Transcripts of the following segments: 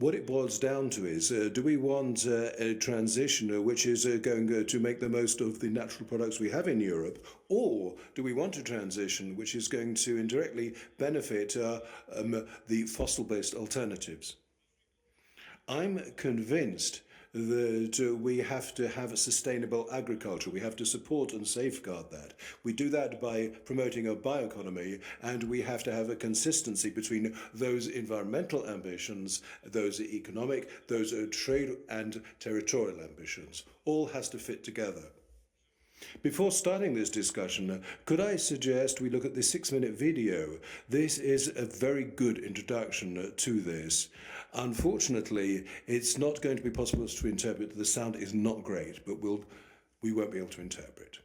What it boils down to is, do we want a transition which is going to make the most of the natural products we have in Europe, or do we want a transition which is going to indirectly benefit the fossil-based alternatives? I'm convinced that we have to have a sustainable agriculture. We have to support and safeguard that. We do that by promoting a bioeconomy, and we have to have a consistency between those environmental ambitions, those economic, those trade and territorial ambitions. All has to fit together. Before starting this discussion, could I suggest we look at this 6-minute video? This is a very good introduction to this. Unfortunately, it's not going to be possible to interpret. The sound is not great, but we won't be able to interpret.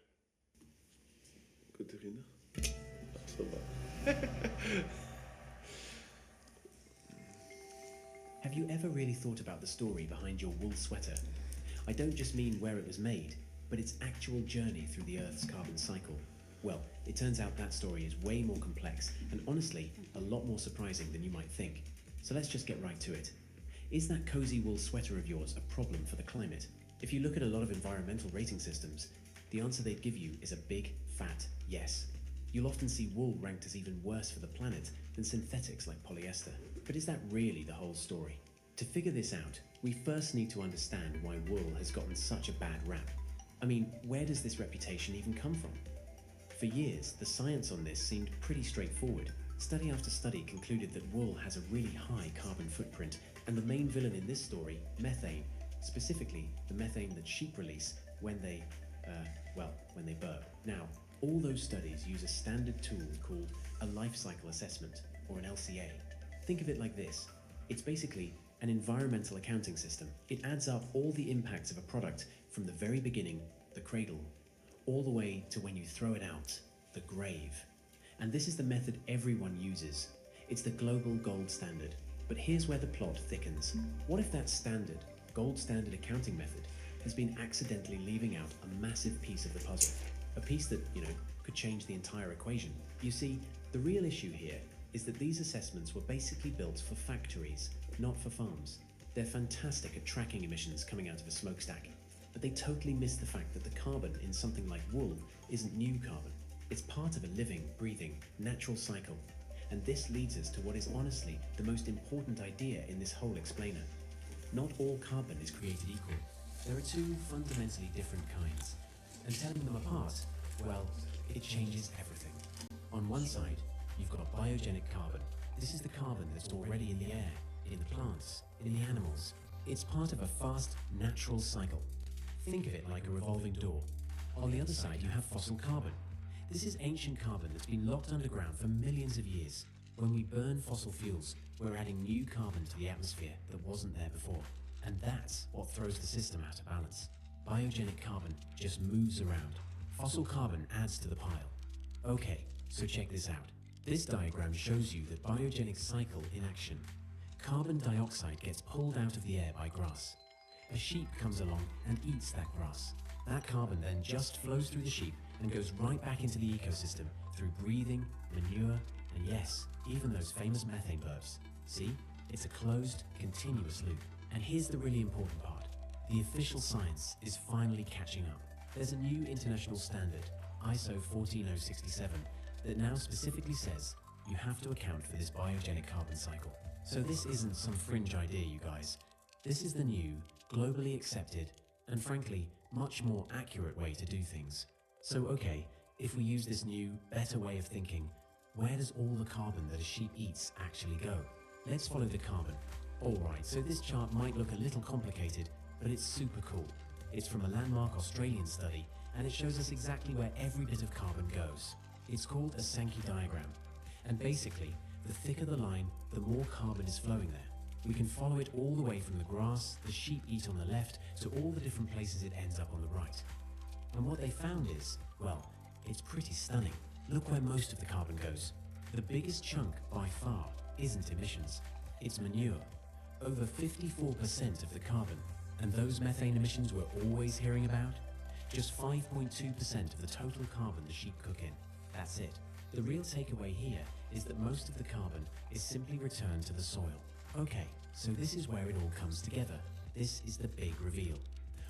Have you ever really thought about the story behind your wool sweater? I don't just mean where it was made, but its actual journey through the Earth's carbon cycle. Well, it turns out that story is way more complex and honestly, a lot more surprising than you might think. So let's just get right to it. Is that cozy wool sweater of yours a problem for the climate? If you look at a lot of environmental rating systems, the answer they'd give you is a big, fat yes. You'll often see wool ranked as even worse for the planet than synthetics like polyester. But is that really the whole story? To figure this out, we first need to understand why wool has gotten such a bad rap. I mean, where does this reputation even come from? For years, the science on this seemed pretty straightforward. Study after study concluded that wool has a really high carbon footprint, and the main villain in this story, methane, specifically the methane that sheep release when they burp. Now, all those studies use a standard tool called a life cycle assessment, or an LCA. Think of it like this. It's basically an environmental accounting system. It adds up all the impacts of a product from the very beginning, the cradle, all the way to when you throw it out, the grave. And this is the method everyone uses. It's the global gold standard. But here's where the plot thickens. What if that standard, gold standard accounting method has been accidentally leaving out a massive piece of the puzzle? A piece that, could change the entire equation. You see, the real issue here is that these assessments were basically built for factories, not for farms. They're fantastic at tracking emissions coming out of a smokestack, but they totally miss the fact that the carbon in something like wool isn't new carbon. It's part of a living, breathing, natural cycle. And this leads us to what is honestly the most important idea in this whole explainer. Not all carbon is created equal. There are two fundamentally different kinds, and telling them apart, well, it changes everything. On one side, you've got biogenic carbon. This is the carbon that's already in the air, in the plants, in the animals. It's part of a fast, natural cycle. Think of it like a revolving door. On the other side, you have fossil carbon. This is ancient carbon that's been locked underground for millions of years. When we burn fossil fuels, we're adding new carbon to the atmosphere that wasn't there before. And that's what throws the system out of balance. Biogenic carbon just moves around. Fossil carbon adds to the pile. Okay, so check this out. This diagram shows you the biogenic cycle in action. Carbon dioxide gets pulled out of the air by grass. A sheep comes along and eats that grass. That carbon then just flows through the sheep and goes right back into the ecosystem through breathing, manure, and yes, even those famous methane burps. See? It's a closed, continuous loop. And here's the really important part. The official science is finally catching up. There's a new international standard, ISO 14067, that now specifically says you have to account for this biogenic carbon cycle. So this isn't some fringe idea, you guys. This is the new, globally accepted, and frankly, much more accurate way to do things. So okay, if we use this new, better way of thinking, where does all the carbon that a sheep eats actually go? Let's follow the carbon. Alright, so this chart might look a little complicated, but it's super cool. It's from a landmark Australian study, and it shows us exactly where every bit of carbon goes. It's called a Sankey diagram, and basically, the thicker the line, the more carbon is flowing there. We can follow it all the way from the grass the sheep eat on the left to all the different places it ends up on the right. And what they found is, well, it's pretty stunning. Look where most of the carbon goes. The biggest chunk, by far, isn't emissions. It's manure. Over 54% of the carbon. And those methane emissions we're always hearing about? Just 5.2% of the total carbon the sheep cook in. That's it. The real takeaway here is that most of the carbon is simply returned to the soil. Okay, so this is where it all comes together. This is the big reveal.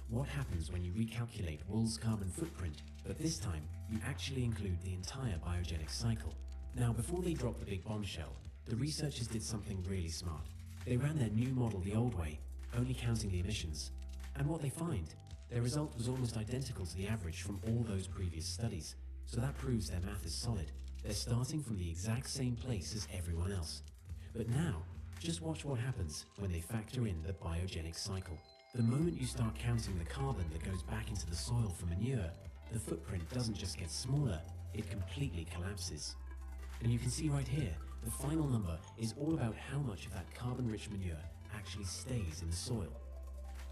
What happens when you recalculate wool's carbon footprint, but this time you actually include the entire biogenic cycle? Now, before they dropped the big bombshell, the researchers did something really smart. They ran their new model the old way, only counting the emissions. And what they find? Their result was almost identical to the average from all those previous studies. So that proves their math is solid. They're starting from the exact same place as everyone else. But now, just watch what happens when they factor in the biogenic cycle. The moment you start counting the carbon that goes back into the soil from manure, the footprint doesn't just get smaller, it completely collapses. And you can see right here, the final number is all about how much of that carbon-rich manure actually stays in the soil.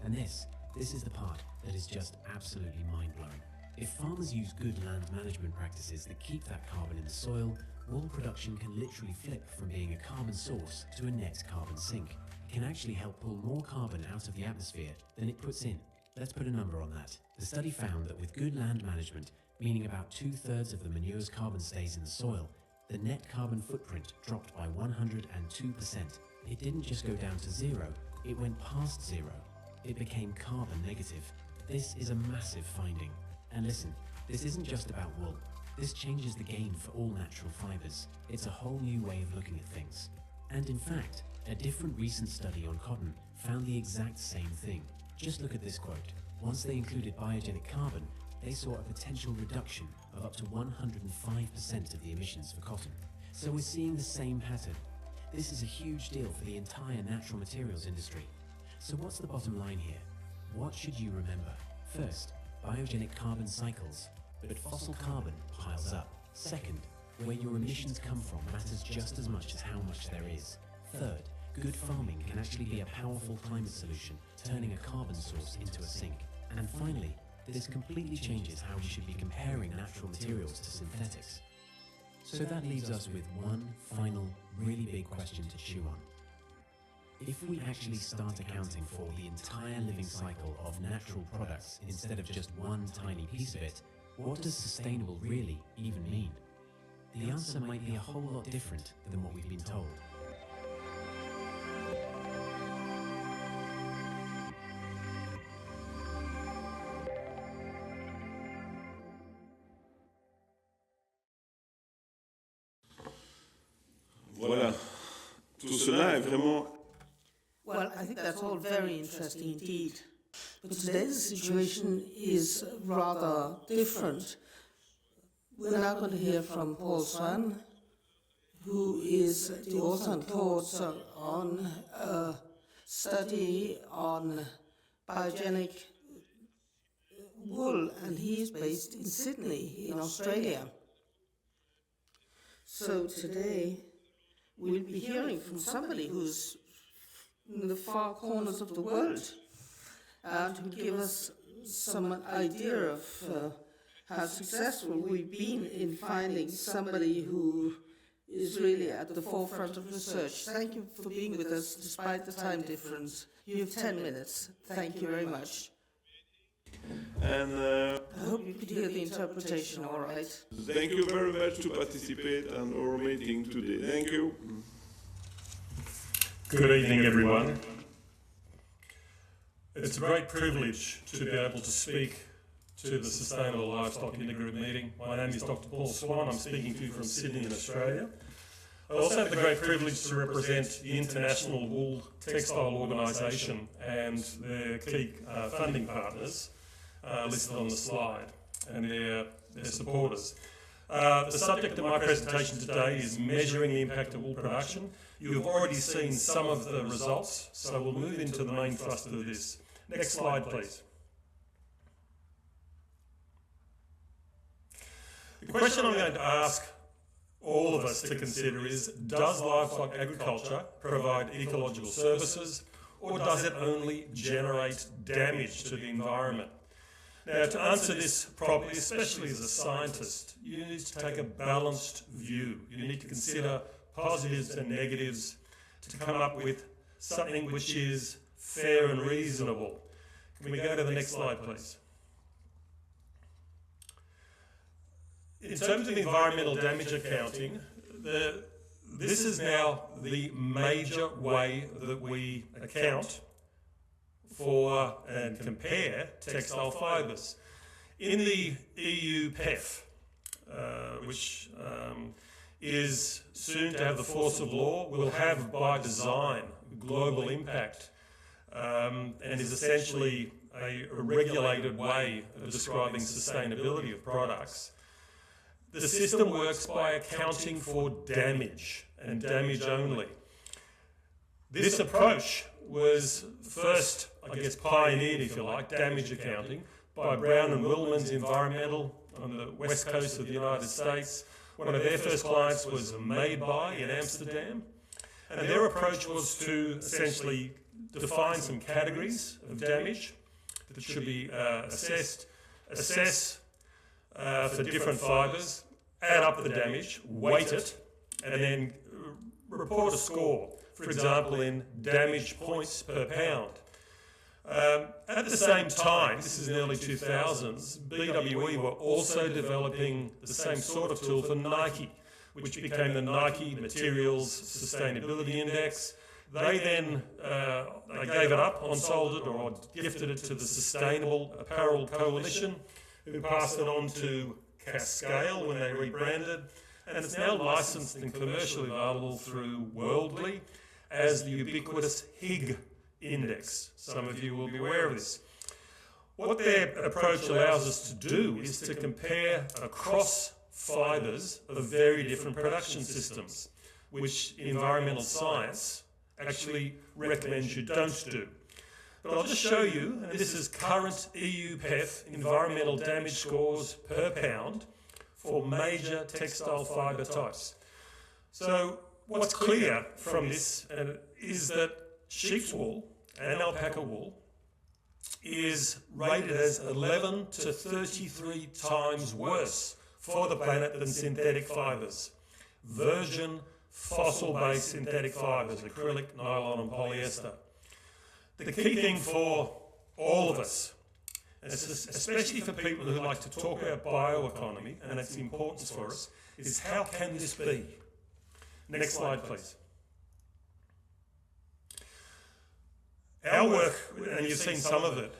And this is the part that is just absolutely mind-blowing. If farmers use good land management practices that keep that carbon in the soil, wool production can literally flip from being a carbon source to a net carbon sink. It can actually help pull more carbon out of the atmosphere than it puts in. Let's put a number on that. The study found that with good land management, meaning about 2/3 of the manure's carbon stays in the soil, the net carbon footprint dropped by 102%. It didn't just go down to zero, it went past zero. It became carbon negative. This is a massive finding. And listen, this isn't just about wool. This changes the game for all natural fibers. It's a whole new way of looking at things. And in fact, a different recent study on cotton found the exact same thing. Just look at this quote. Once they included biogenic carbon, they saw a potential reduction of up to 105% of the emissions for cotton. So we're seeing the same pattern. This is a huge deal for the entire natural materials industry. So what's the bottom line here? What should you remember? First, biogenic carbon cycles, but fossil carbon piles up. Second, where your emissions come from matters just as much as how much there is. Third, good farming can actually be a powerful climate solution, turning a carbon source into a sink. And finally, this completely changes how we should be comparing natural materials to synthetics. So that leaves us with one final, really big question to chew on. If we actually start accounting for the entire living cycle of natural products instead of just one tiny piece of it, what does sustainable really even mean? The answer might be a whole lot different than what we've been told. Voilà. Tout cela est vraiment... Well, I think that's all very interesting indeed. But today the situation is rather different. We're now going to hear from Paul Swan, who is the author and co-author on a study on biogenic wool, and he is based in Sydney, in Australia. So today we'll be hearing from somebody who's in the far corners of the world and who give us some idea of how successful we've been in finding somebody who is really at the forefront of research. Thank you for being with us despite the time difference. You have 10 minutes. Thank you very much. And I hope you could hear the interpretation all right. thank you very much to participate in our meeting today. Thank you. Good evening, everyone. It's a great privilege to be able to speak to the Sustainable Livestock Intergroup meeting. My name is Dr. Paul Swan. I'm speaking to you from Sydney in Australia. I also have the great privilege to represent the International Wool Textile Organisation and their key funding partners listed on the slide and their supporters. The subject of my presentation today is measuring the impact of wool production. You have already seen some of the results, so we'll move into the main thrust of this. Next slide, please. The question I'm going to ask all of us to consider is, does livestock agriculture provide ecological services, or does it only generate damage to the environment? Now, to answer this properly, especially as a scientist, you need to take a balanced view. You need to consider positives and negatives to come up with something which is fair and reasonable. Can we go to the next slide, please? In terms of environmental damage accounting, this is now the major way that we account for and compare textile fibres. In the EU PEF, which is soon to have the force of law, will have by design global impact and is essentially a regulated way of describing sustainability of products. The system works by accounting for damage and damage only. This approach was first, I guess, pioneered, if you like, damage accounting by Brown and Willman's Environmental on the west coast of the United States. One of their first clients was Made By in Amsterdam, and their approach was to essentially define some categories of damage that should be assess for different fibres, add up the damage, weight it, and then report a score, for example, in damage points per pound. At the same time, this is in the early 2000s, BWE were also developing the same sort of tool for Nike, which became the Nike Materials Sustainability Index. They then they gave it up, on-sold it, or gifted it to the Sustainable Apparel Coalition, who passed it on to Cascale when they rebranded, and it's now licensed and commercially available through Worldly as the ubiquitous HIG index. Some of you will be aware of this. What their approach allows us to do is to compare across fibres of very different production systems, which environmental science actually recommends you don't do. But I'll just show you, and this is current EU PEF environmental damage scores per pound for major textile fibre types. So what's clear from this is that sheep's wool and alpaca wool is rated as 11 to 33 times worse for the planet than synthetic fibres. Virgin fossil-based synthetic fibres, acrylic, nylon and polyester. The key thing for all of us, especially for people who like to talk about bioeconomy and its importance for us, is how can this be? Next slide, please. Our work, and you've seen some of it,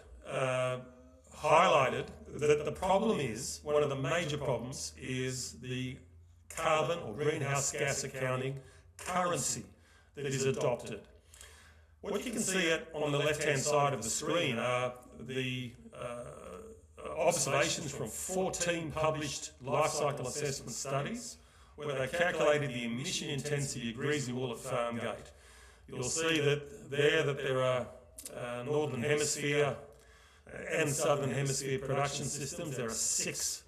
highlighted that the problem is, one of the major problems is the carbon or greenhouse gas accounting currency that is adopted. What you can see on the left-hand side of the screen are the observations from 14 published life cycle assessment studies where they calculated the emission intensity of greasy wool at farm gate. You'll see that there are Northern Hemisphere and Southern Hemisphere production systems. There are 6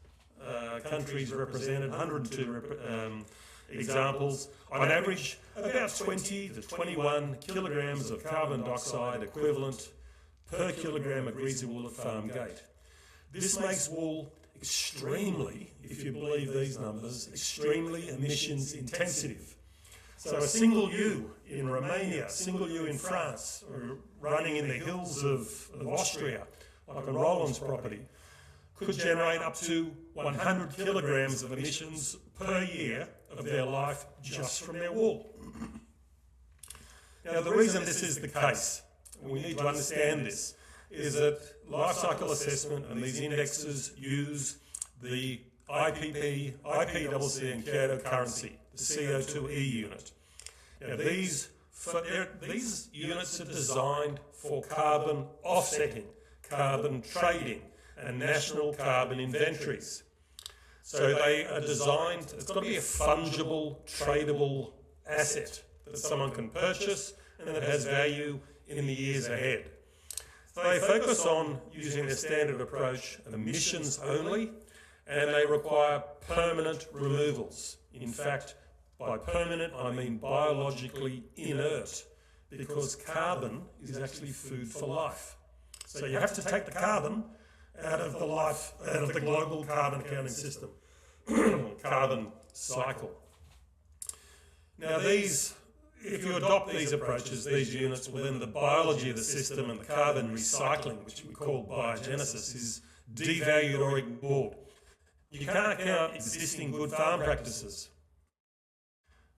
countries represented, 102 examples. On average, about 20 to 21 kilograms of carbon dioxide equivalent per kilogram of greasy wool at farm gate. This makes wool extremely, if you believe these numbers, extremely emissions intensive. So a single ewe in Romania, a single ewe in France, or running in the hills of Austria, like on Roland's property, could generate up to 100 kilograms of emissions per year of their life just from their wool. Now, the reason this is the case, and we need to understand this, is that life cycle assessment and these indexes use the IPP, IPCC and Kyoto currency, the CO2e unit. Now, these units are designed for carbon offsetting, carbon trading, and national carbon inventories. So they are designed, it's got to be a fungible, tradable asset that someone can purchase and that has value in the years ahead. They focus on using their standard approach of emissions only, and they require permanent removals. In fact, by permanent, I mean biologically inert, because carbon is actually food for life. So you have to take the carbon out of the global carbon accounting system, carbon cycle. Now if you adopt these approaches, these units, well then the biology of the system and the carbon recycling, which we call biogenesis, is devalued or ignored. You can't count existing good farm practices.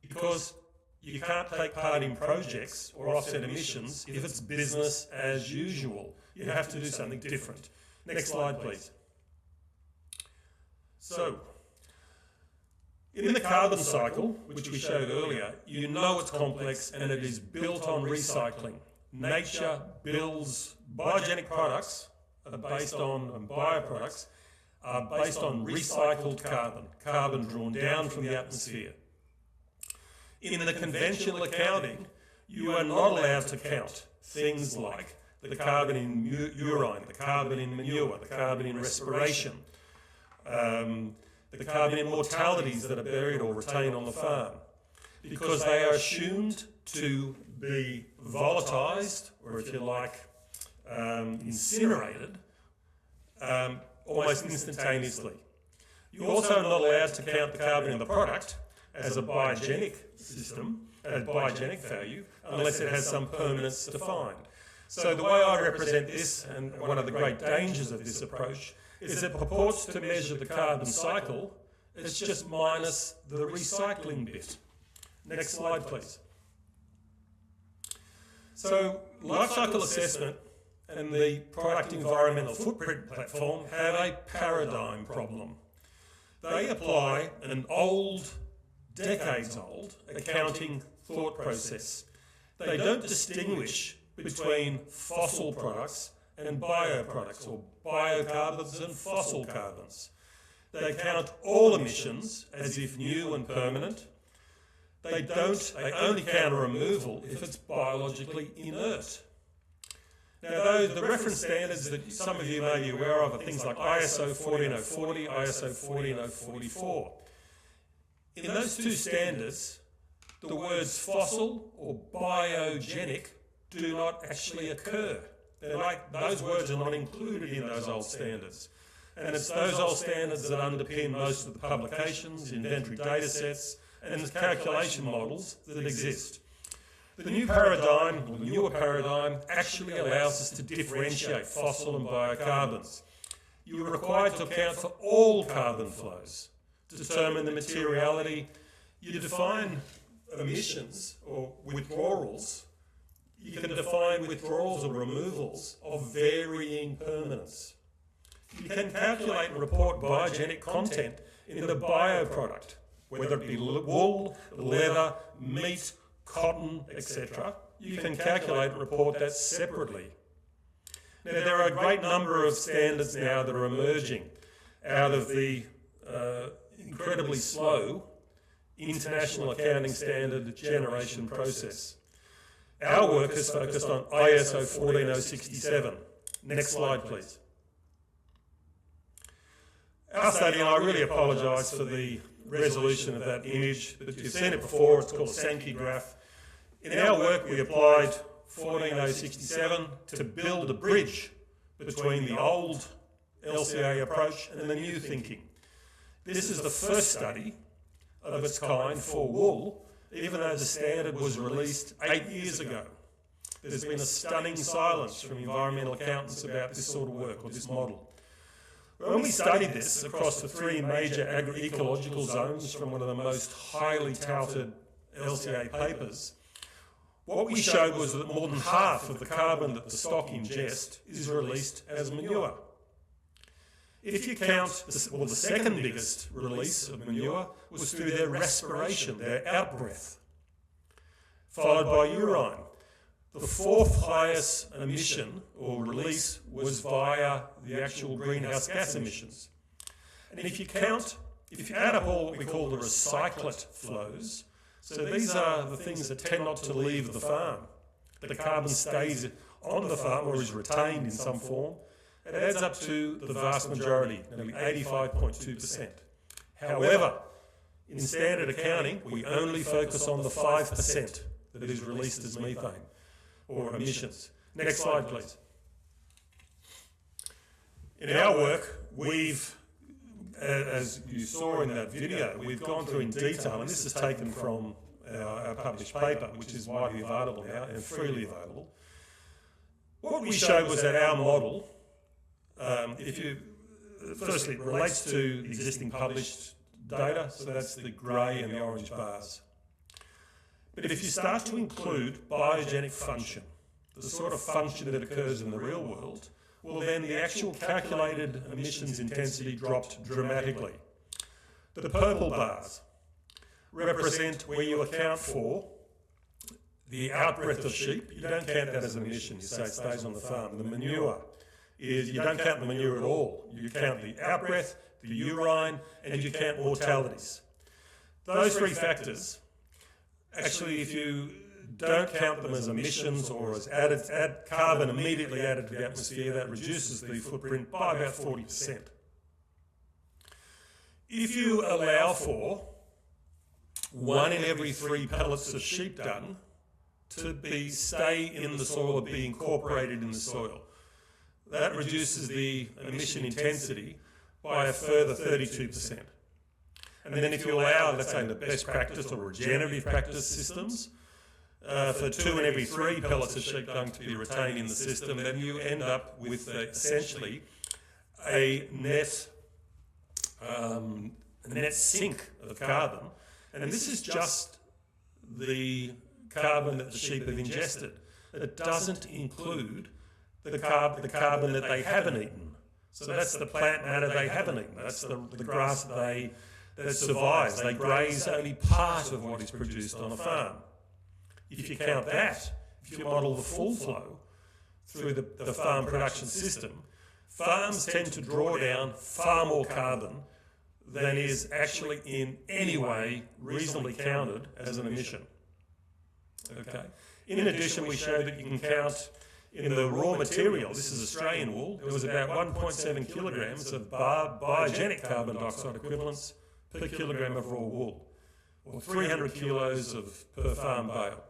You because you can't take part in projects or offset emissions if it's business as usual. You have to do something different. Next slide, please. So, in the carbon cycle, which we showed earlier, you know it's complex and it is built on recycling. Nature builds biogenic products and bioproducts are based on recycled carbon, carbon drawn down from the atmosphere. In the conventional accounting, you are not allowed to count things like the carbon in urine, the carbon in manure, the carbon in respiration, the carbon in mortalities that are buried or retained on the farm, because they are assumed to be volatilized, or if you like, incinerated, almost instantaneously. You're also not allowed to count the carbon in the product as a biogenic system, a biogenic value, unless it has some permanence defined. So the way I represent this, and one of the great dangers of this approach, is it purports to measure the carbon cycle, it's just minus the recycling bit. Next slide, please. So life cycle assessment and the product environmental footprint platform have a paradigm problem. They apply an decades old accounting thought process. They don't distinguish between fossil products and bioproducts, or biocarbons and fossil carbons. They count all emissions as if new and permanent. They only count a removal if it's biologically inert. Now, the reference standards that some of you may be aware of are things like ISO 14040, ISO 14044. In those two standards, the words fossil or biogenic do not actually occur. Those words are not included in those old standards. And it's those old standards that underpin most of the publications, inventory data sets, and the calculation models that exist. The new paradigm, or the newer paradigm, actually allows us to differentiate fossil and biocarbons. You are required to account for all carbon flows, to determine the materiality. You define emissions or withdrawals. You can define withdrawals or removals of varying permanence. You can calculate and report biogenic content in the bioproduct, whether it be wool, leather, meat, cotton, etc. You can calculate and report that separately. Now, there are a great number of standards now that are emerging out of the incredibly slow international accounting standard generation process. Our work is focused on ISO 14067. Next slide, please. Our study, and I really apologise for the resolution of that image, but you've seen it before, it's called a Sankey graph. In our work, we applied 14067 to build a bridge between the old LCA approach and the new thinking. This is the first study of its kind for wool, even though the standard was released 8 years ago. There's been a stunning silence from environmental accountants about this sort of work or this model. When we studied this across the three major agroecological zones from one of the most highly touted LCA papers, what we showed was that more than half of the carbon that the stock ingest is released as manure. If you count, the second biggest release of manure was through their respiration, their outbreath, followed by urine. The fourth highest emission or release was via the actual greenhouse gas emissions. And if you add up all what we call the recyclate flows, so these are the things that tend not to leave the farm. The carbon stays on the farm or is retained in some form. It adds up to the vast majority, nearly 85.2%. However, in standard accounting, we only focus on the 5% that is released as methane or emissions. Next slide, please. In our work, we've, as you saw in that video, we've gone through in detail, and this is taken from our published paper, which is widely available now and freely available. What we showed was that our model, firstly, it relates to existing published data, so that's the grey and the orange bars. But if you start to include biogenic function, the sort of function that occurs in the real world, well then the actual calculated emissions intensity dropped dramatically. The purple bars represent where you account for the outbreath of sheep. You don't count that as an emission, you say it stays on the farm. The manure is, you don't count the manure at all. You count the outbreath, the urine, and you count mortalities. Those three factors, actually if you don't count them as emissions or as add carbon immediately added to the atmosphere, that reduces the footprint by about 40%. If you allow for 1 in every 3 pellets of sheep dung to stay in the soil or be incorporated in the soil, that reduces the emission intensity by a further 32%. And then if you allow, let's say, the best practice or regenerative practice systems, for 2 in every 3 pellets of sheep dung to be retained in the system, then you end up with essentially a net sink of carbon. And this is just the carbon that the sheep have ingested. It doesn't include the carbon that they haven't eaten. So that's the plant matter they haven't eaten. That's the grass that survives. They graze only part of what is produced on a farm. If you count that, if you model the full flow through the farm production system, farms tend to draw down far more carbon than is actually in any way reasonably counted as an emission. Okay. In addition, we show that you can count in the raw material, this is Australian wool, there was about 1.7 kilograms of biogenic carbon dioxide equivalents per kilogram of raw wool, or 300 kilos per farm bale.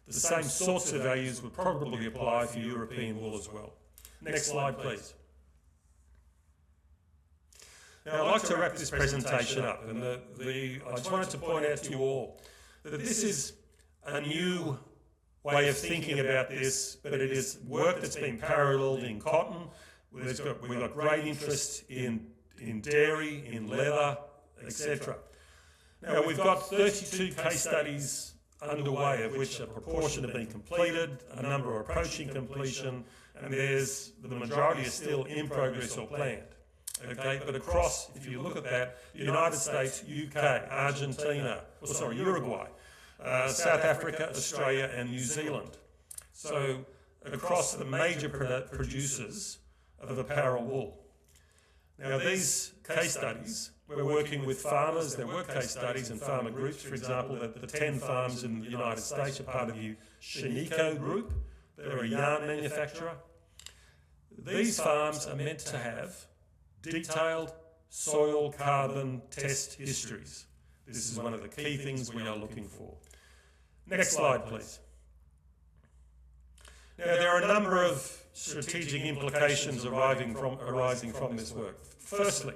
The same sorts of values would probably apply for European wool as well. Next slide, please. Now, I'd like to wrap this presentation up, and I just wanted to point out to you all that this is a new way of thinking about this, but it is work that's been paralleled in cotton. We've got great interest in dairy, in leather, etc. Now, we've got 32 case studies underway, of which a proportion have been completed, a number are approaching completion, and the majority is still in progress or planned. Okay, but across, if you look at that, the United States, UK, Argentina, Uruguay, South Africa, Australia, and New Zealand. So across the major producers of apparel wool. Now these case studies, we're working with farmers. There were case studies and farmer groups. For example, the 10 farms in the United States are part of the Shiniko group. They're a yarn manufacturer. These farms are meant to have detailed soil carbon test histories. This is one of the key things we are looking for. Next slide, please. Now, there are a number of strategic implications arising from this work. Firstly,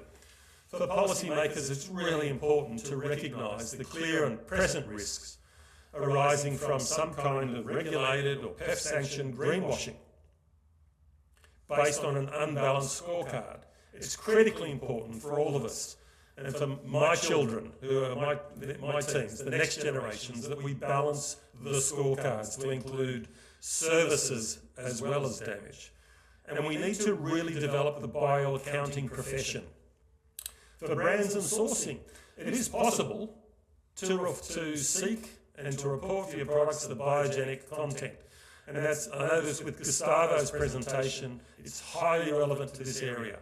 for the policymakers, it's really important to recognise the clear and present risks arising from some kind of regulated or PEF-sanctioned greenwashing based on an unbalanced scorecard. It's critically important for all of us and for my children, who are my teams, the next generations, that we balance the scorecards to include services as well as damage. And we need to really develop the bioaccounting profession. For brands and sourcing, it is possible to seek and to report for your products the biogenic content. And I know this with Gustavo's presentation, it's highly relevant to this area.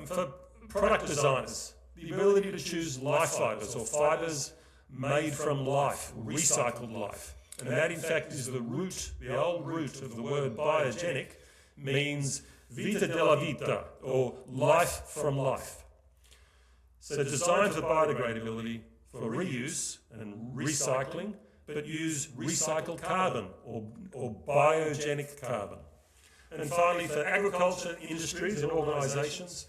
For product designers, the ability to choose life fibres or fibres made from life, recycled life. And that in fact is the old root of the word biogenic means vita della vita, or life from life. So designed for biodegradability, for reuse and recycling, but use recycled carbon or biogenic carbon. And finally, for agriculture, industries and organisations,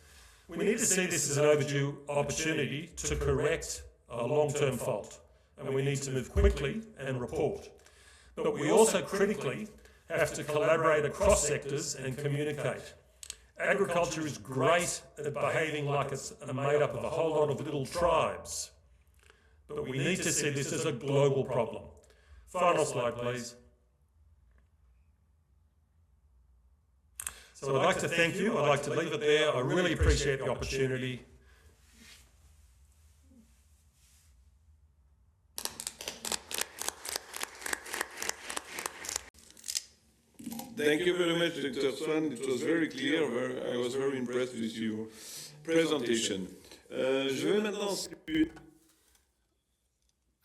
we need to see this as an overdue opportunity to correct a long-term fault. And we need to move quickly and report. But we also critically have to collaborate across sectors and communicate. Agriculture is great at behaving like it's made up of a whole lot of little tribes. but we need to see this as a global problem. Final slide, please. So I'd like to thank you. I'd like to leave it there. I really appreciate the opportunity. Thank you very much, Dr. Swan. It was very clear. I was very impressed with your presentation. Je vais maintenant saluer.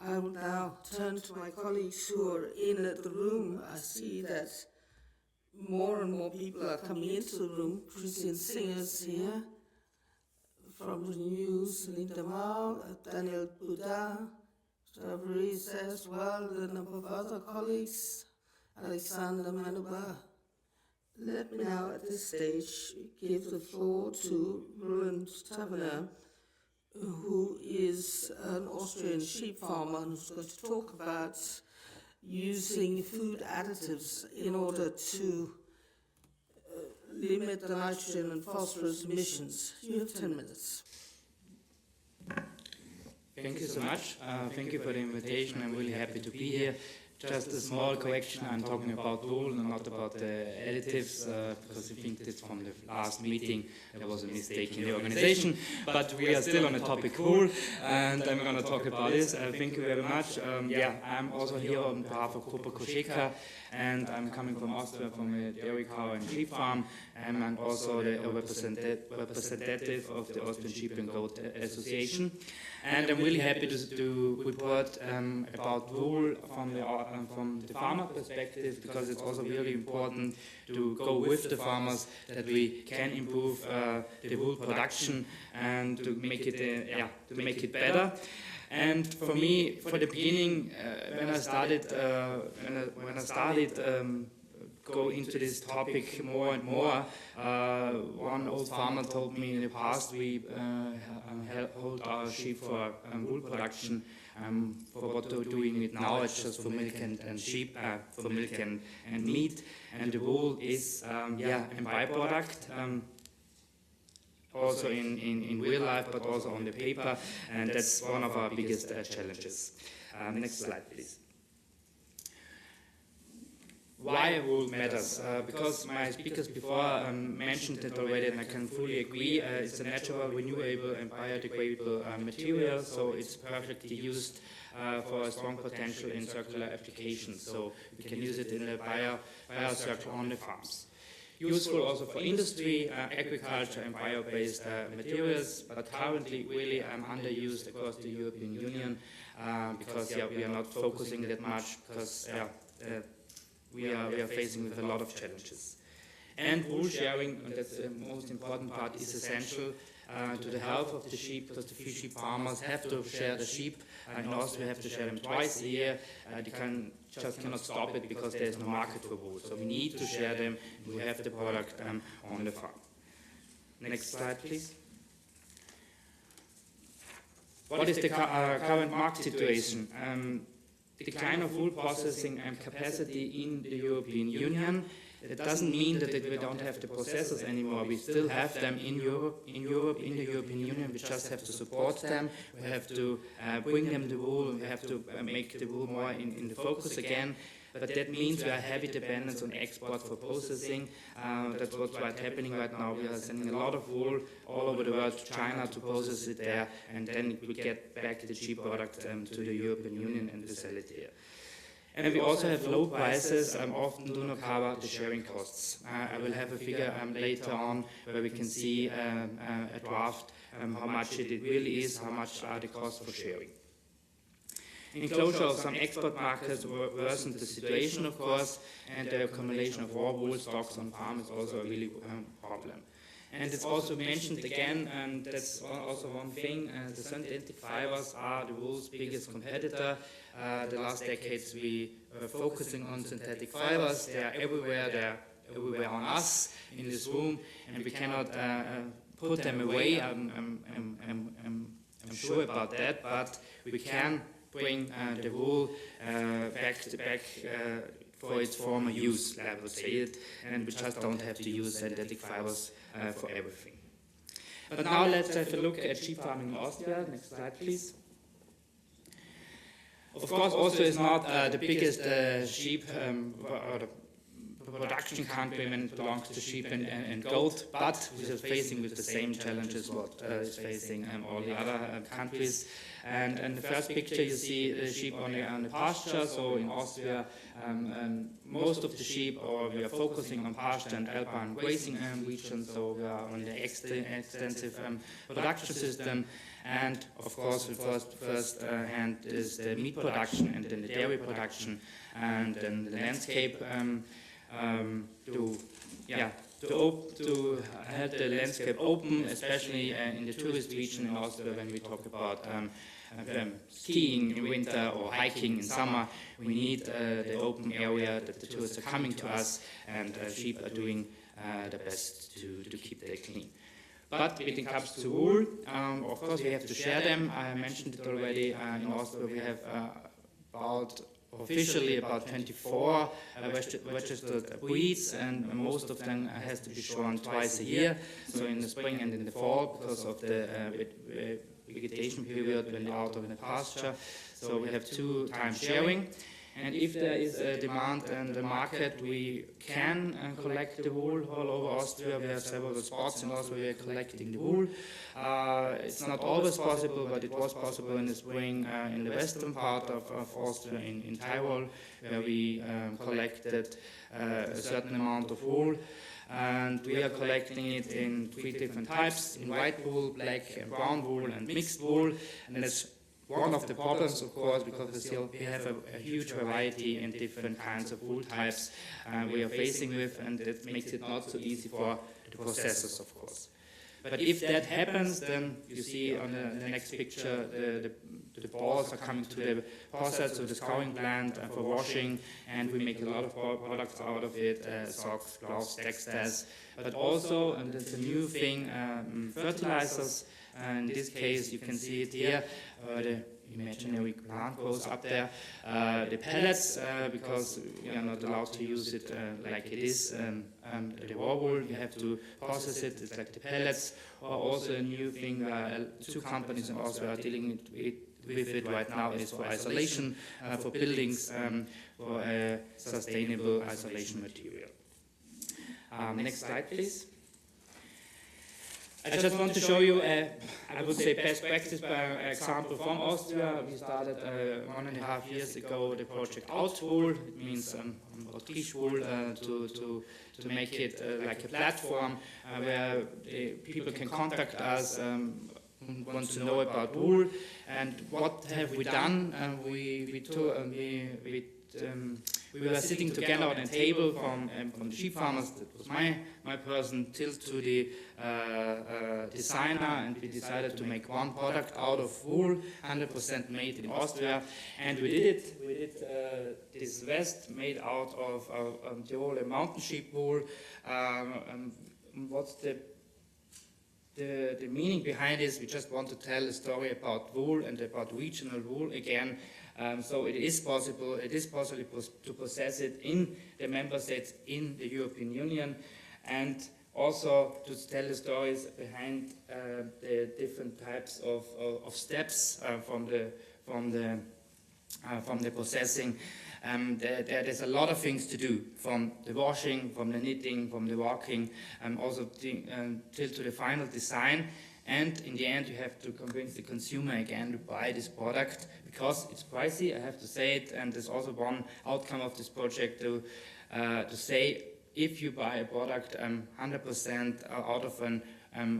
I will now turn to my colleagues who are in the room. I see that more and more people are coming into the room. Christian Singers here from the news, Linda Mao, Daniel Buda, Fabrice as well, a number of other colleagues, Alexander Manuba. Let me now at this stage give the floor to Roland Taverner, who is an Austrian sheep farmer and who's going to talk about using food additives in order to limit the nitrogen and phosphorus emissions. You have 10 minutes. Thank you so much. Thank you for the invitation. I'm really happy to be here. Just a small correction, I'm talking about wool and not about the additives, because I think that from the last meeting there was a mistake in the organization, but we are still on the topic wool, and I'm going to talk about this. Thank you very much. I'm also here on behalf of Grupa Košeka, and I'm coming from Austria, from a dairy cow and sheep farm, and I'm also the representative of the Austrian Sheep and Goat Association. And I'm really happy to report about wool from the farmer perspective, because it's also really important to go with the farmers, that we can improve the wool production and to make it better. And for me, for the beginning, when I started go into this topic more and more, one old farmer told me in the past we hold our sheep for wool production. For what we're doing it now, it's just for milk and sheep, for milk and meat, and the wool is a byproduct. Also in real life, but also on the paper, and that's one of our biggest challenges. Next slide, please. Why wool matters? Because my speakers before mentioned it already, and I can fully agree. It's a natural, renewable, and biodegradable material, so it's perfectly used for a strong potential in circular applications. So we can use it in the bio-circle on the farms. Useful also for industry, agriculture, and bio-based materials, but currently really underused across the European Union because we are not focusing that much, because we are facing with a lot of challenges. And wool sharing, and that's the most important part, is essential to the health of the sheep, because the sheep farmers have to share the sheep. In Austria, we have to share them twice a year. They cannot stop it because there's no market for wool. So we need to share them. We have the product on the farm. Next slide, please. What is the current market situation? Decline of wool processing and capacity in the European Union. It doesn't mean that we don't have the processors anymore. We still have them in Europe, in the European Union. We just have to support them. We have to bring them the wool. We have to make the wool more in the focus again. But that means we are heavy dependence on export for processing. That's what's happening right now. We are sending a lot of wool all over the world to China to process it there, and then we get back the cheap product to the European Union and we sell it here. And we also have low prices, often do not cover the sharing costs. I will have a figure later on where we can see a draft how much it really is, how much are the costs for sharing. Enclosure of some export markets worsened the situation, of course, and the accumulation of raw wool stocks on farm is also a really problem. And it's also mentioned again, and that's also one thing, the synthetic fibers are the wool's biggest competitor. The last decades we were focusing on synthetic fibers. They are everywhere. They are everywhere on us in this room, and we cannot put them away. I'm sure about that, but we can bring the wool back for its former use, I would say it, and we just don't have to use synthetic fibers for everything. But now let's have a look at sheep farming in Austria. Next slide, please. Of course, Austria is not the biggest sheep or the production country when it belongs to sheep and goat, but we are facing with the same challenges what is facing all the other countries. And in the first picture you see the sheep on the pasture. So in Austria, most of the sheep, or we are focusing on pasture and alpine grazing regions. So we are on the extensive production system. And of course, the first hand is the meat production, and then the dairy production, and then the landscape. To have the landscape open, especially in the tourist region in Austria, when we talk about skiing in winter or hiking in summer, we need the open area that the tourists are coming to us, and sheep are doing the best to keep them clean. But when it comes to wool, of course we have to share them. I mentioned it already. In Austria we have officially about 24 registered breeds, and most of them has to be shorn twice a year, so in the spring and in the fall, because of the vegetation period when they're out of the pasture. So we have 2 times sharing. And if there is a demand in the market, we can collect the wool all over Austria. We have several spots in Austria where we are collecting the wool. It's not always possible, but it was possible in the spring in the western part of Austria, in Tyrol, where we collected a certain amount of wool. And we are collecting it in 3 different types: in white wool, black and brown wool, and mixed wool. And that's one of the problems, of course, because we have a huge variety in different kinds of wool types we are facing with, and it makes it not so easy for the processors, of course. But if that happens, then you see on the next picture the balls are coming to the process, so the scouring plant for washing, and we make a lot of products out of it: socks, gloves, textiles, but also, and that's a new thing, fertilizers. In this case, you can see it here, the imaginary plant goes up there, the pellets, because we are not allowed to use it like it is, the raw wool, you have to process it, it's like the pellets. Or also a new thing, 2 companies in Austria are dealing with it right now, is for isolation, for buildings, for sustainable isolation material. Next slide, please. I just want to show you, I would say, best practice example from Austria. We started 1.5 years ago the project Outwool. It means Autriche wool, to make it like a platform where people can contact us who want to know about wool. And what have we done? We were sitting together on a table from the sheep farmers, that was my person, till to the designer, and we decided to make one product out of wool, 100% made in Austria. And we did it. We did this vest made out of Tyrol mountain sheep wool. What's the meaning behind this? We just want to tell a story about wool and about regional wool again. So it is possible to process it in the member states in the European Union, and also to tell the stories behind the different types of steps from the processing. There's a lot of things to do, from the washing, from the knitting, from the walking, also till to the final design. And in the end, you have to convince the consumer again to buy this product, because it's pricey, I have to say it. And there's also one outcome of this project to say, if you buy a product 100% out of an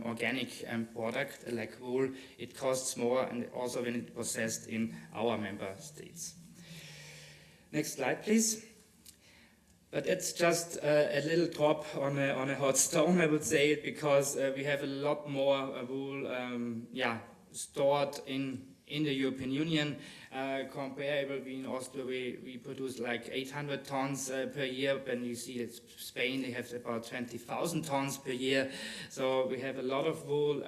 organic product like wool, it costs more, and also when it's processed in our member states. Next slide, please. But it's just a little drop on a hot stone, I would say, because we have a lot more wool stored in the European Union. Comparable, in Austria we produce like 800 tons per year. When you see that Spain, they have about 20,000 tons per year. So we have a lot of wool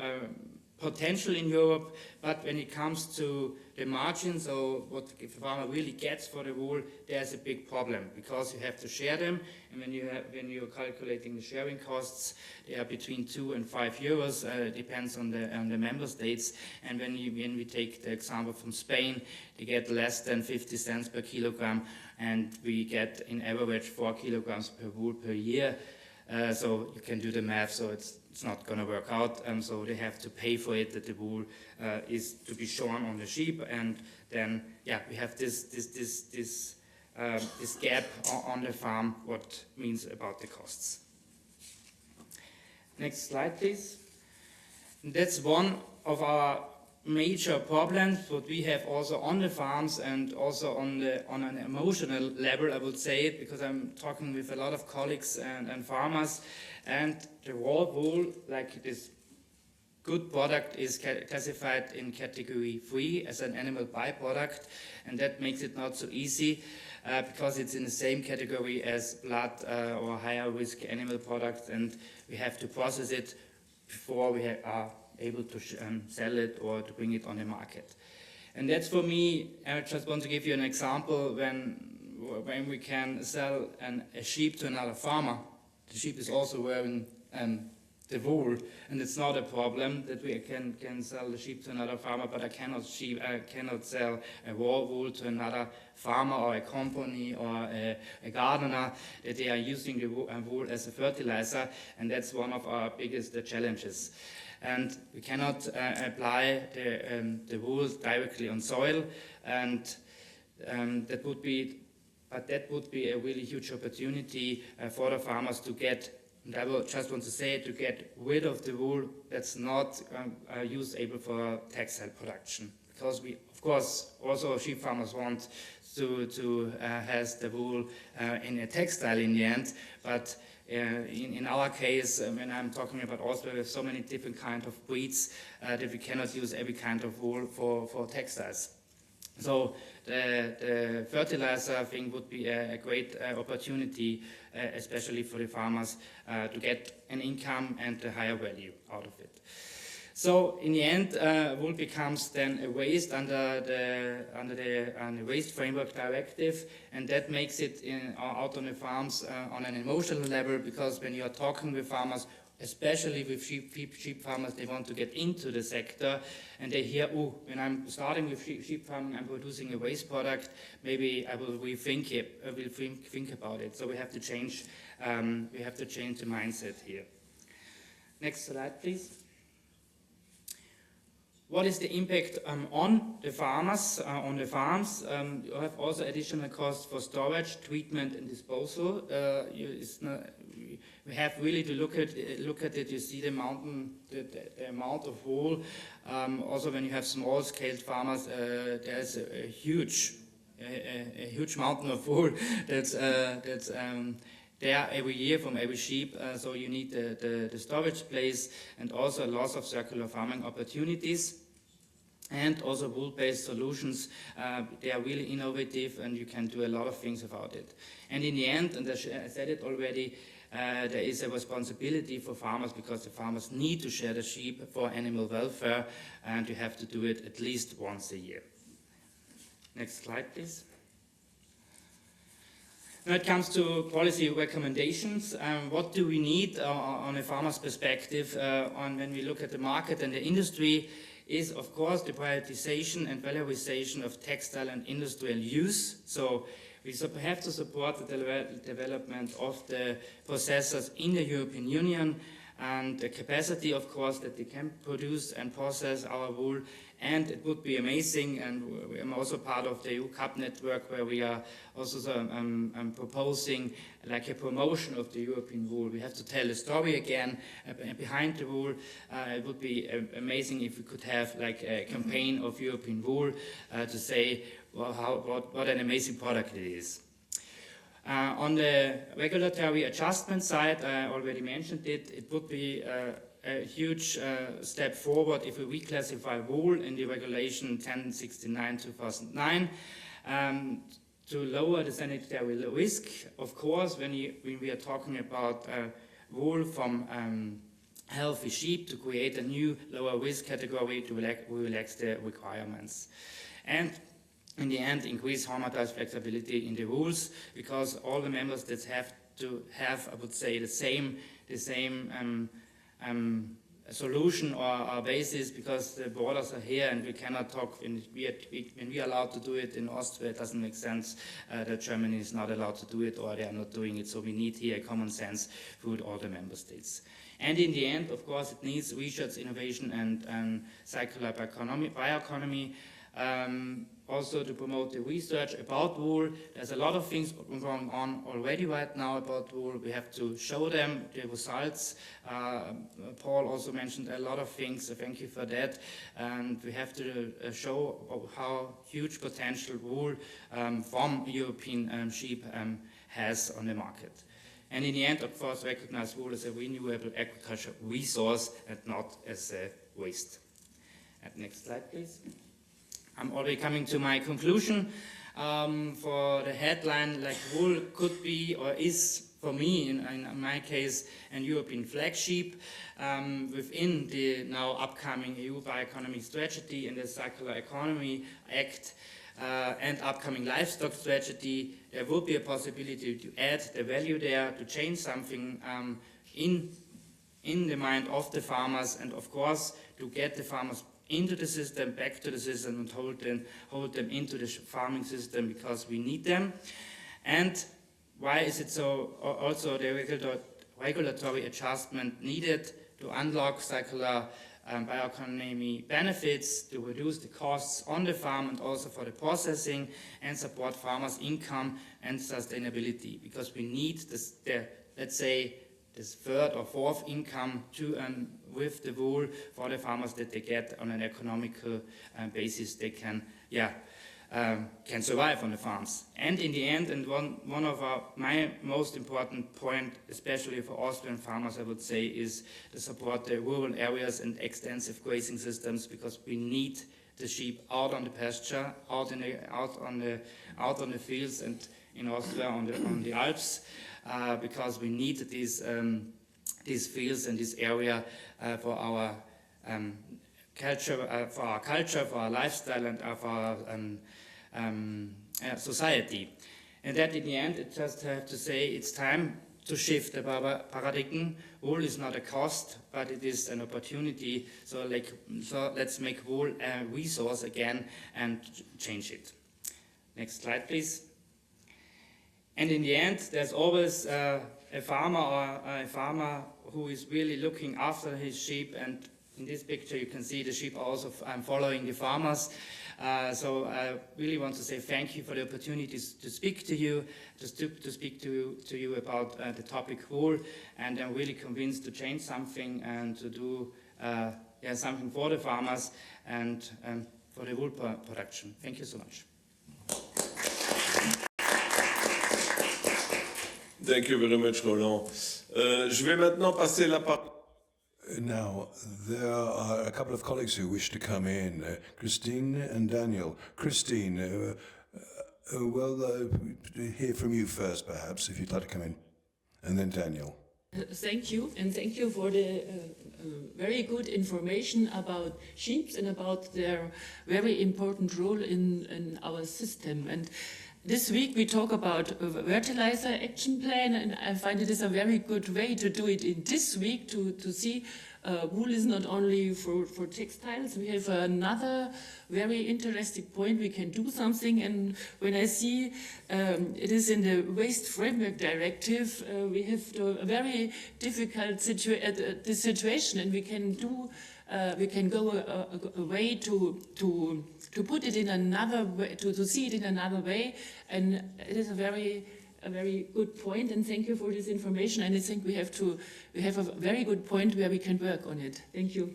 potential in Europe, but when it comes to the margins or what the farmer really gets for the wool, there's a big problem because you have to share them, and when you're calculating the sharing costs, they are between 2 and 5 euros. Depends on the member states. And when we take the example from Spain, they get less than 50 cents per kilogram, and we get in average 4 kilograms per wool per year. So you can do the math, so it's not going to work out, so they have to pay for it, that the wool is to be shorn on the sheep, and then we have this gap on the farm, what means about the costs. Next slide, please. And that's one of our major problems, what we have also on the farms and also on an emotional level, I would say it, because I'm talking with a lot of colleagues and farmers, and the raw wool, like this good product, is classified in category 3 as an animal byproduct, and that makes it not so easy because it's in the same category as blood or higher risk animal products, and we have to process it before we are able to sell it or to bring it on the market. And that's, for me, I just want to give you an example. When we can sell a sheep to another farmer, the sheep is also wearing the wool, and it's not a problem that we can sell the sheep to another farmer, but I cannot sell a raw wool to another farmer or a company or a gardener, that they are using the wool as a fertilizer, and that's one of our biggest challenges. And we cannot apply the wool directly on soil, and that would be a really huge opportunity for the farmers to get, and I will just want to say, to get rid of the wool that's not usable for textile production. Because we, of course, also sheep farmers want to have the wool in a textile in the end, but in our case, when I'm talking about Austria, we have so many different kinds of breeds that we cannot use every kind of wool for textiles. So the fertilizer thing would be a great opportunity, especially for the farmers, to get an income and a higher value out of it. So in the end, wool becomes then a waste under the Waste Framework Directive, and that makes it out on the farms on an emotional level, because when you are talking with farmers, especially with sheep farmers, they want to get into the sector, and they hear, oh, when I'm starting with sheep farming, I'm producing a waste product, maybe I will rethink it, I will think about it. So we have to change the mindset here. Next slide, please. What is the impact on the farmers, on the farms? You have also additional costs for storage, treatment, and disposal. We have really to look at it. You see the amount of wool. Also, when you have small-scale farmers, there's a huge mountain of wool that's there every year from every sheep, so you need the storage place, and also a loss of circular farming opportunities, and also wool-based solutions. They are really innovative, and you can do a lot of things about it. And in the end, and I said it already, there is a responsibility for farmers, because the farmers need to share the sheep for animal welfare, and you have to do it at least once a year. Next slide, please. When it comes to policy recommendations, what do we need on a farmer's perspective when we look at the market and the industry is, of course, the prioritization and valorization of textile and industrial use. So we have to support the development of the processors in the European Union, and the capacity, of course, that they can produce and process our wool. And it would be amazing, and I'm also part of the EU CAP network, where we are also proposing like a promotion of the European wool. We have to tell the story again behind the wool. It would be amazing if we could have like a campaign of European wool to say, well, what an amazing product it is. On the regulatory adjustment side, I already mentioned it, it would be a huge step forward if we reclassify wool in the regulation 1069/2009 to lower the sanitary risk. Of course, when we are talking about wool from healthy sheep, to create a new lower risk category to relax the requirements. And in the end, increase harmonized flexibility in the rules, because all the member states have to have, I would say, the same solution or basis, because the borders are here and we cannot talk. When we are allowed to do it in Austria, it doesn't make sense that Germany is not allowed to do it, or they are not doing it. So we need here a common sense through all the member states. And in the end, of course, it needs research, innovation, and circular bioeconomy. Also to promote the research about wool. There's a lot of things going on already right now about wool. We have to show them the results. Paul also mentioned a lot of things, so thank you for that. And we have to show how huge potential wool from European sheep has on the market. And in the end, of course, recognize wool as a renewable agriculture resource and not as a waste. And next slide, please. I'm already coming to my conclusion. For the headline, like wool could be or is, for me, in my case, an European flagship within the now upcoming EU Bioeconomy Strategy and the Circular Economy Act and upcoming livestock strategy. There will be a possibility to add the value there, to change something in the mind of the farmers, and of course to get the farmers into the system, back to the system, and hold them into the farming system, because we need them. And why is it so? Also, the regulatory adjustment needed to unlock circular bioeconomy benefits, to reduce the costs on the farm and also for the processing, and support farmers' income and sustainability, because we need this, let's say, this third or fourth income to with the wool for the farmers, that they get on an economical basis. They can survive on the farms. And in the end, and one of my most important point, especially for Austrian farmers, I would say, is to support the rural areas and extensive grazing systems, because we need the sheep out on the pasture, out on the fields, and in Austria on the Alps. Because we need these fields and this area for our culture, for our lifestyle, and for our society. And that, in the end, it just have to say it's time to shift the paradigm. Wool is not a cost, but it is an opportunity. So let's make wool a resource again and change it. Next slide, please. And in the end, there's always a farmer who is really looking after his sheep. And in this picture, you can see the sheep are also following the farmers. So I really want to say thank you for the opportunities to speak to you, to speak to you about the topic wool. And I'm really convinced to change something and to do something for the farmers and for the wool production. Thank you so much. Thank you very much, Roland. Je vais maintenant passer la parole. Now, there are a couple of colleagues who wish to come in, Christine and Daniel. Christine, hear from you first, perhaps, if you'd like to come in, and then Daniel. Thank you, and thank you for the very good information about sheep and about their very important role in our system. And this week we talk about a fertilizer action plan, and I find it is a very good way to do it in this week to see wool is not only for textiles. We have another very interesting point. We can do something, and when I see it is in the Waste Framework Directive, we have a very difficult situation, and we can do. We can go a way to put it in another way, to see it in another way, and it is a very good point. And thank you for this information. And I think we have a very good point where we can work on it. Thank you.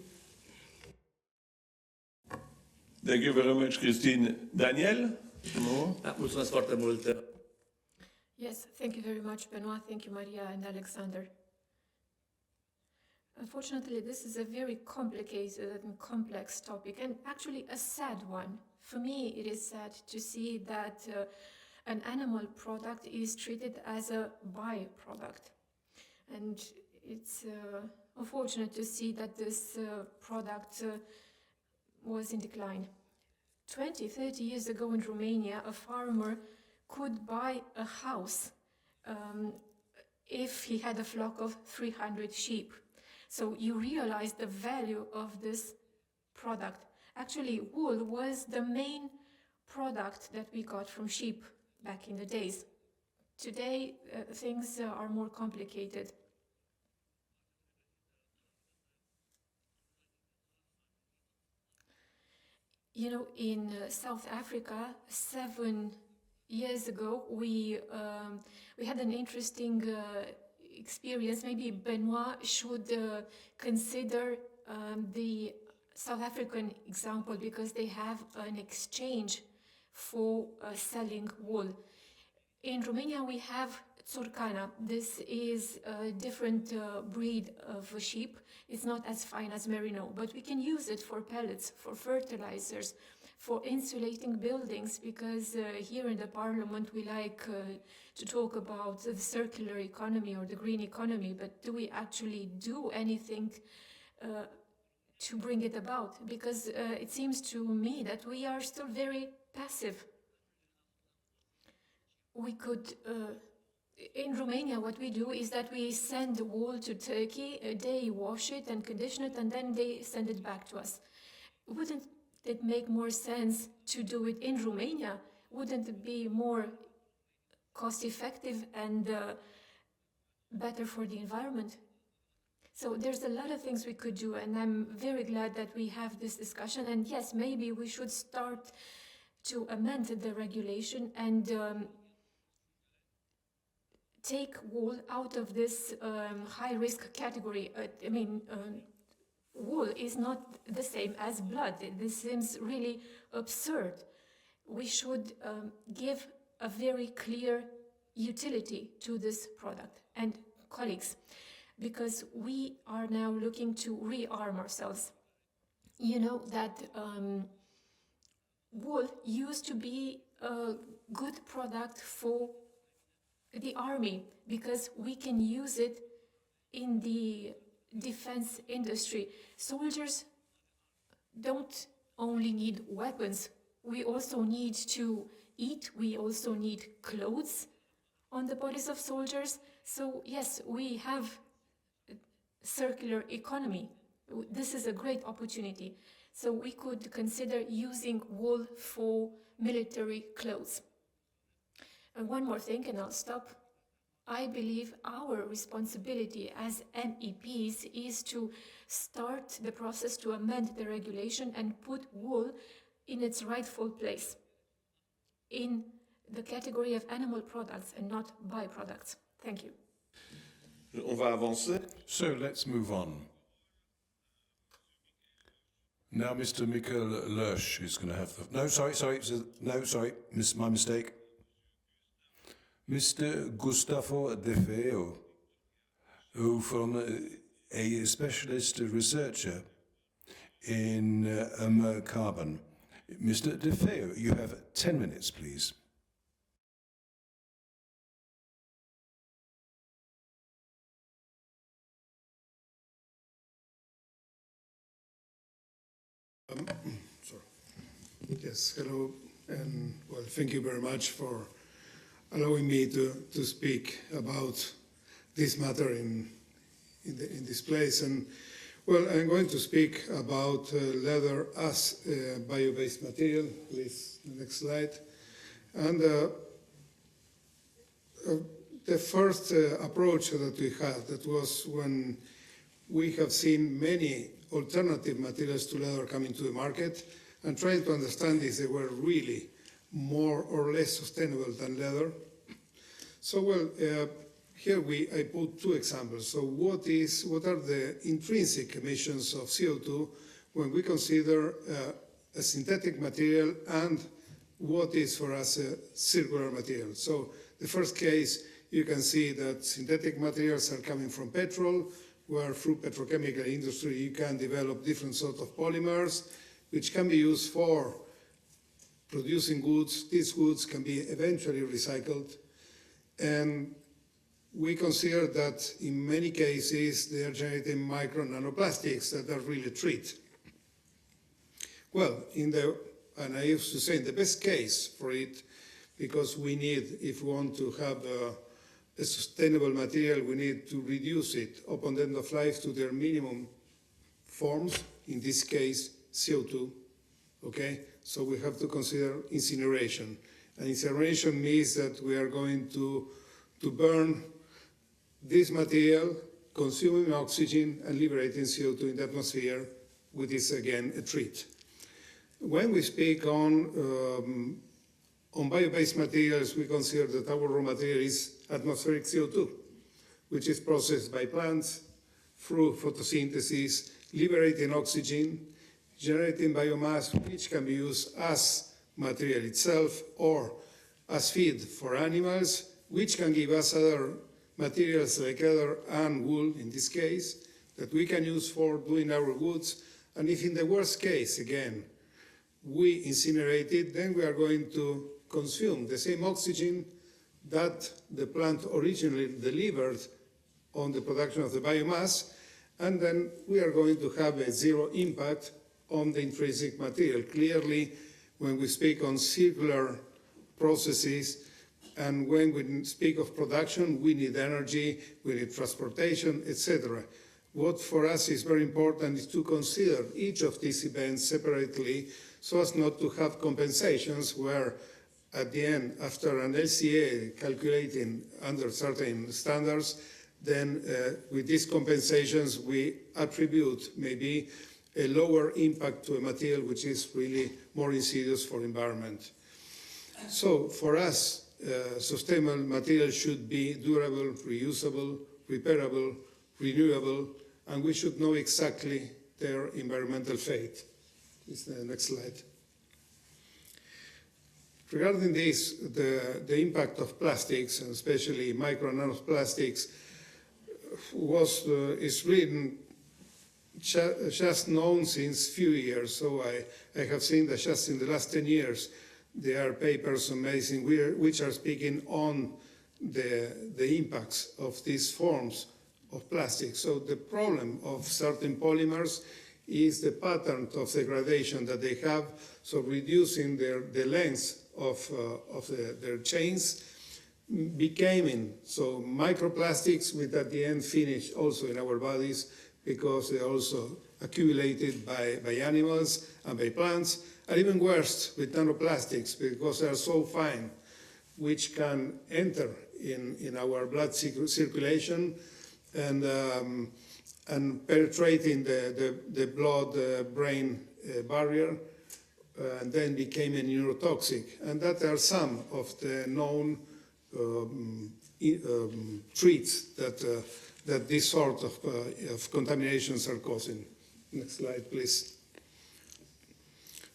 Thank you very much, Christine. Daniel? Mulțumesc foarte mult. Yes, thank you very much, Benoit. Thank you, Maria and Alexander. Unfortunately, this is a very complicated and complex topic, and actually a sad one. For me, it is sad to see that an animal product is treated as a byproduct. And it's unfortunate to see that this product was in decline. 20, 30 years ago in Romania, a farmer could buy a house if he had a flock of 300 sheep. So you realize the value of this product. Actually, wool was the main product that we got from sheep back in the days. Today, things are more complicated. You know, in South Africa, 7 years ago, we had an interesting experience. Maybe Benoit should consider the South African example, because they have an exchange for selling wool. In Romania, we have Țurcana. This is a different breed of sheep. It's not as fine as Merino, but we can use it for pellets, for fertilizers, for insulating buildings, because here in the parliament we like to talk about the circular economy or the green economy, but do we actually do anything to bring it about? Because it seems to me that we are still very passive. We could, in Romania, what we do is that we send the wool to Turkey, they wash it and condition it, and then they send it back to us. Wouldn't it make more sense to do it in Romania? Wouldn't it be more cost-effective and better for the environment? So there's a lot of things we could do, and I'm very glad that we have this discussion. And yes, maybe we should start to amend the regulation and take wool out of this high-risk category. Wool is not the same as blood. This seems really absurd. We should give a very clear utility to this product. And colleagues, because we are now looking to rearm ourselves. You know that wool used to be a good product for the army, because we can use it in the defense industry. Soldiers don't only need weapons, we also need to eat, we also need clothes on the bodies of soldiers. So yes, we have circular economy. This is a great opportunity. So we could consider using wool for military clothes. And one more thing, and I'll stop. I believe our responsibility as MEPs is to start the process to amend the regulation and put wool in its rightful place, in the category of animal products and not byproducts. Thank you. On va avancer. So let's move on. Now Mr. Michael Lersch is going to have the... No, sorry, my mistake. Mr. Gustavo De Feo, who from a specialist researcher in carbon. Mr. De Feo, you have 10 minutes, please. Yes, hello, and well, thank you very much for allowing me to speak about this matter in this place. And well, I'm going to speak about leather as bio-based material. Please, the next slide. And the first approach that we had, that was when we have seen many alternative materials to leather coming to the market, and trying to understand if they were really more or less sustainable than leather. So, well, here I put two examples. So what are the intrinsic emissions of CO2 when we consider a synthetic material and what is for us a circular material? So the first case, you can see that synthetic materials are coming from petrol, where through petrochemical industry you can develop different sorts of polymers which can be used for producing goods. These goods can be eventually recycled. And we consider that in many cases they are generating micro nanoplastics that are really treated. Well, and I used to say in the best case for it, because we need, if we want to have a sustainable material, we need to reduce it upon the end of life to their minimum forms, in this case, CO2, okay? So we have to consider incineration. And incineration means that we are going to burn this material, consuming oxygen and liberating CO2 in the atmosphere, which is again a treat. When we speak on bio-based materials, we consider that our raw material is atmospheric CO2, which is processed by plants through photosynthesis, liberating oxygen, generating biomass, which can be used as material itself or as feed for animals, which can give us other materials like leather and wool, in this case, that we can use for doing our goods. And if in the worst case, again, we incinerate it, then we are going to consume the same oxygen that the plant originally delivered on the production of the biomass, and then we are going to have a zero impact on the intrinsic material. Clearly, when we speak on circular processes, and when we speak of production, we need energy, we need transportation, etc. What for us is very important is to consider each of these events separately so as not to have compensations where at the end, after an LCA calculating under certain standards, then with these compensations we attribute maybe a lower impact to a material which is really more insidious for environment. So for us, sustainable materials should be durable, reusable, repairable, renewable, and we should know exactly their environmental fate. This is the next slide. Regarding this, the impact of plastics, and especially micro and nanoplastics, is really just known since few years. So I have seen that just in the last 10 years, there are papers amazing which are speaking on the impacts of these forms of plastic. So the problem of certain polymers is the pattern of degradation that they have, so reducing the length of their chains, becoming so microplastics, which at the end finish also in our bodies because they are also accumulated by animals and by plants, and even worse with nanoplastics because they are so fine, which can enter in our blood circulation and penetrating the blood-brain barrier, and then became a neurotoxic. And that are some of the known treats that this sort of contaminations are causing. Next slide, please.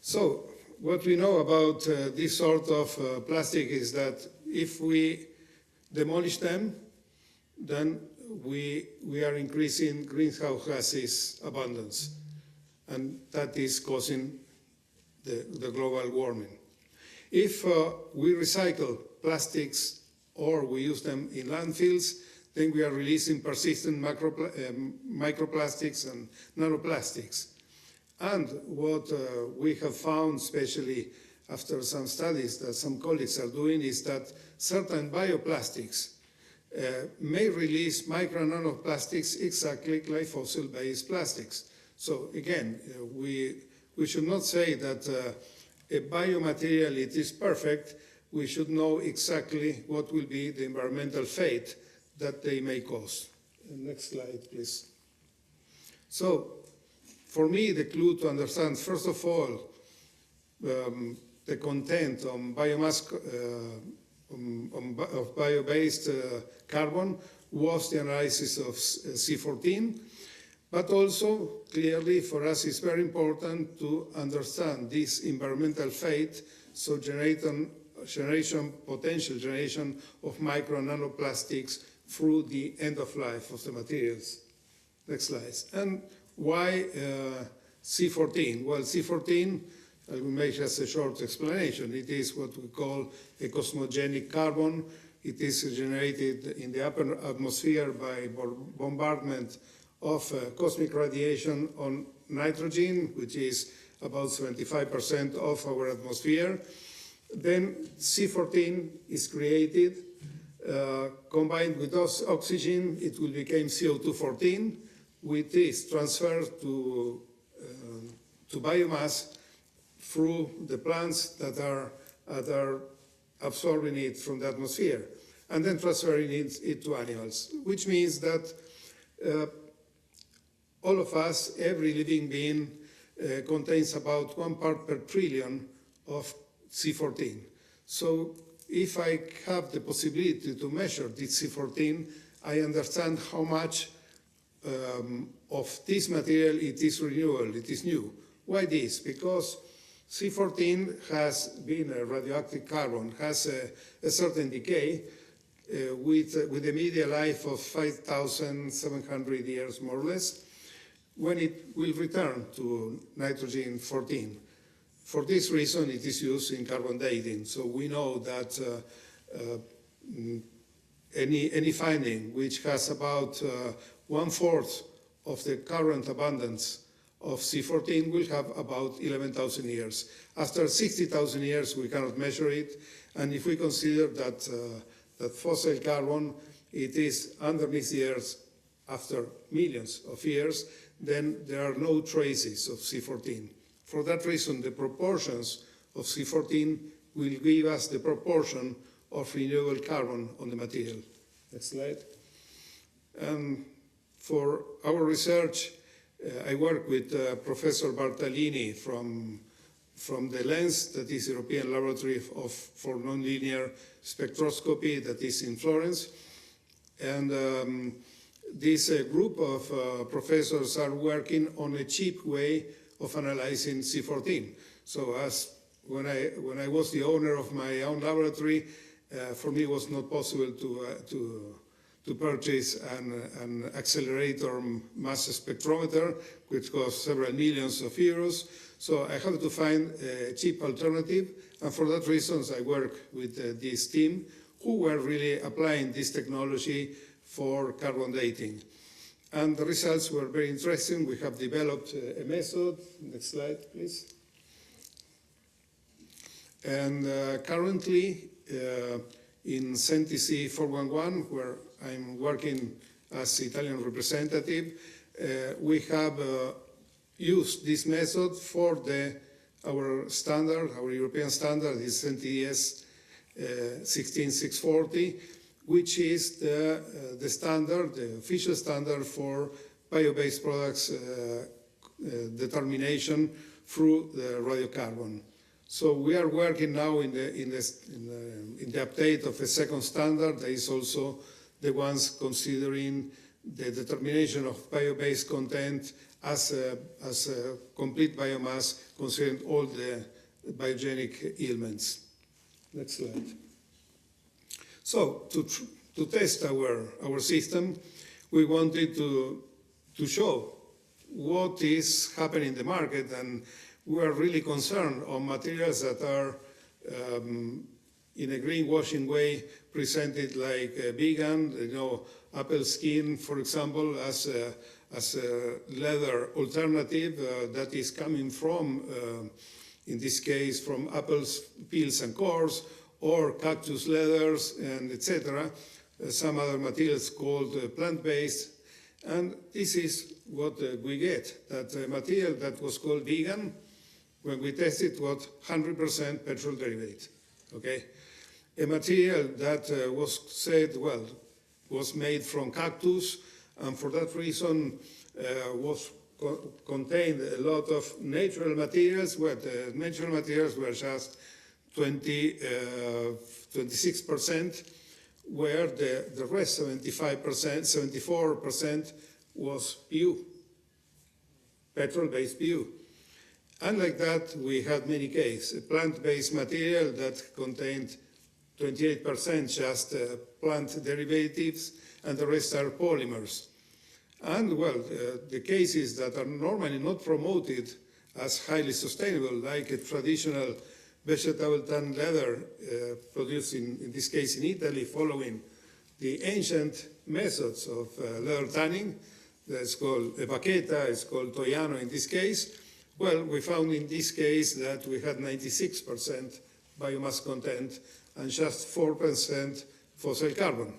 So what we know about this sort of plastic is that if we demolish them, then we are increasing greenhouse gases abundance, and that is causing the global warming. If we recycle plastics or we use them in landfills, then we are releasing persistent microplastics and nanoplastics. And what we have found, especially after some studies that some colleagues are doing, is that certain bioplastics may release micro and nanoplastics exactly like fossil-based plastics. So again, we should not say that a biomaterial it is perfect. We should know exactly what will be the environmental fate that they may cause. Next slide, please. So for me, the clue to understand, first of all, the content on biomass of bio-based carbon was the analysis of C14, but also clearly for us it's very important to understand this environmental fate, so potential generation of micro and nanoplastics through the end of life of the materials. Next slide. And why C14? Well, C14, I will make just a short explanation. It is what we call a cosmogenic carbon, It is generated in the upper atmosphere by bombardment of cosmic radiation on nitrogen, which is about 75% of our atmosphere. Then C14 is created, combined with oxygen, it will become CO2-14, which is transferred to biomass through the plants that are absorbing it from the atmosphere, and then transferring it to animals, which means that all of us, every living being, contains about 1 part per trillion of C14. So if I have the possibility to measure this C14, I understand how much of this material it is renewable, it is new. Why this? Because C14 has been a radioactive carbon, has a certain decay with a media life of 5,700 years, more or less, when it will return to nitrogen-14. For this reason, it is used in carbon dating. So we know that any finding which has about 1/4 of the current abundance of C14 will have about 11,000 years. After 60,000 years, we cannot measure it. And if we consider that fossil carbon, it is underneath the earth after millions of years, then there are no traces of C14. For that reason, the proportions of C14 will give us the proportion of renewable carbon on the material. Next slide. For our research, I work with Professor Bartalini from the LENS, that is European Laboratory for Nonlinear Spectroscopy, that is in Florence. And this group of professors are working on a cheap way of analyzing C14. So when I was the owner of my own laboratory, for me it was not possible to purchase an accelerator mass spectrometer, which cost several millions of euros. So I had to find a cheap alternative, and for that reason I work with this team who were really applying this technology for carbon dating. And the results were very interesting. We have developed a method. Next slide, please. And currently in CENTIC 411, where I'm working as Italian representative, we have used this method for our standard, our European standard is CENTIS 16640, which is the standard, the official standard for bio-based products determination through the radiocarbon. So we are working now in the update of a second standard. There is also the ones considering the determination of bio-based content as a complete biomass, considering all the biogenic elements. Next slide. So to test our system, we wanted to show what is happening in the market, and we are really concerned on materials that are in a greenwashing way presented like vegan, apple skin, for example, as a leather alternative that is coming from, in this case, from apples, peels and cores, or cactus leathers, and etc. Some other materials called plant-based. And this is what we get, that material that was called vegan, when we tested, was 100% petrol derivative, okay? A material that was said, well, was made from cactus, and for that reason contained a lot of natural materials, where the natural materials were just 26%, where the rest, 74% was PU, petrol-based PU. Unlike that, we had many cases, a plant-based material that contained 28% just plant derivatives, and the rest are polymers. And, well, the cases that are normally not promoted as highly sustainable, like a traditional vegetable tan leather produced in this case in Italy, following the ancient methods of leather tanning. That's called vaqueta, it's called toiano in this case. Well, we found in this case that we had 96% biomass content and just 4% fossil carbon.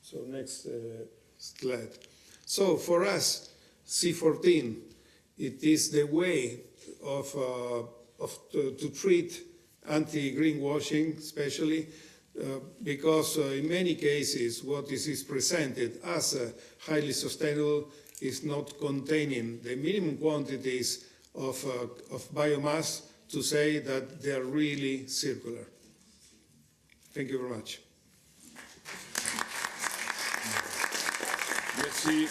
So next slide. So for us, C14, it is the way to treat anti-greenwashing, especially because in many cases what is presented as highly sustainable is not containing the minimum quantities of biomass to say that they are really circular. Thank you very much. Merci.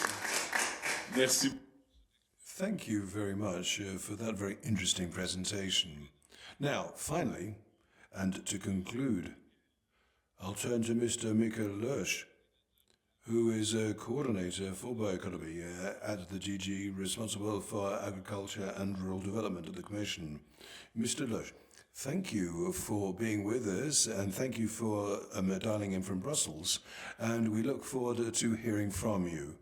Merci. Thank you very much for that very interesting presentation. Now, finally, and to conclude, I'll turn to Mr. Michael Lersch, who is a coordinator for bioeconomy at the DG responsible for agriculture and rural development at the Commission. Mr. Lersch, thank you for being with us and thank you for dialing in from Brussels, and we look forward to hearing from you.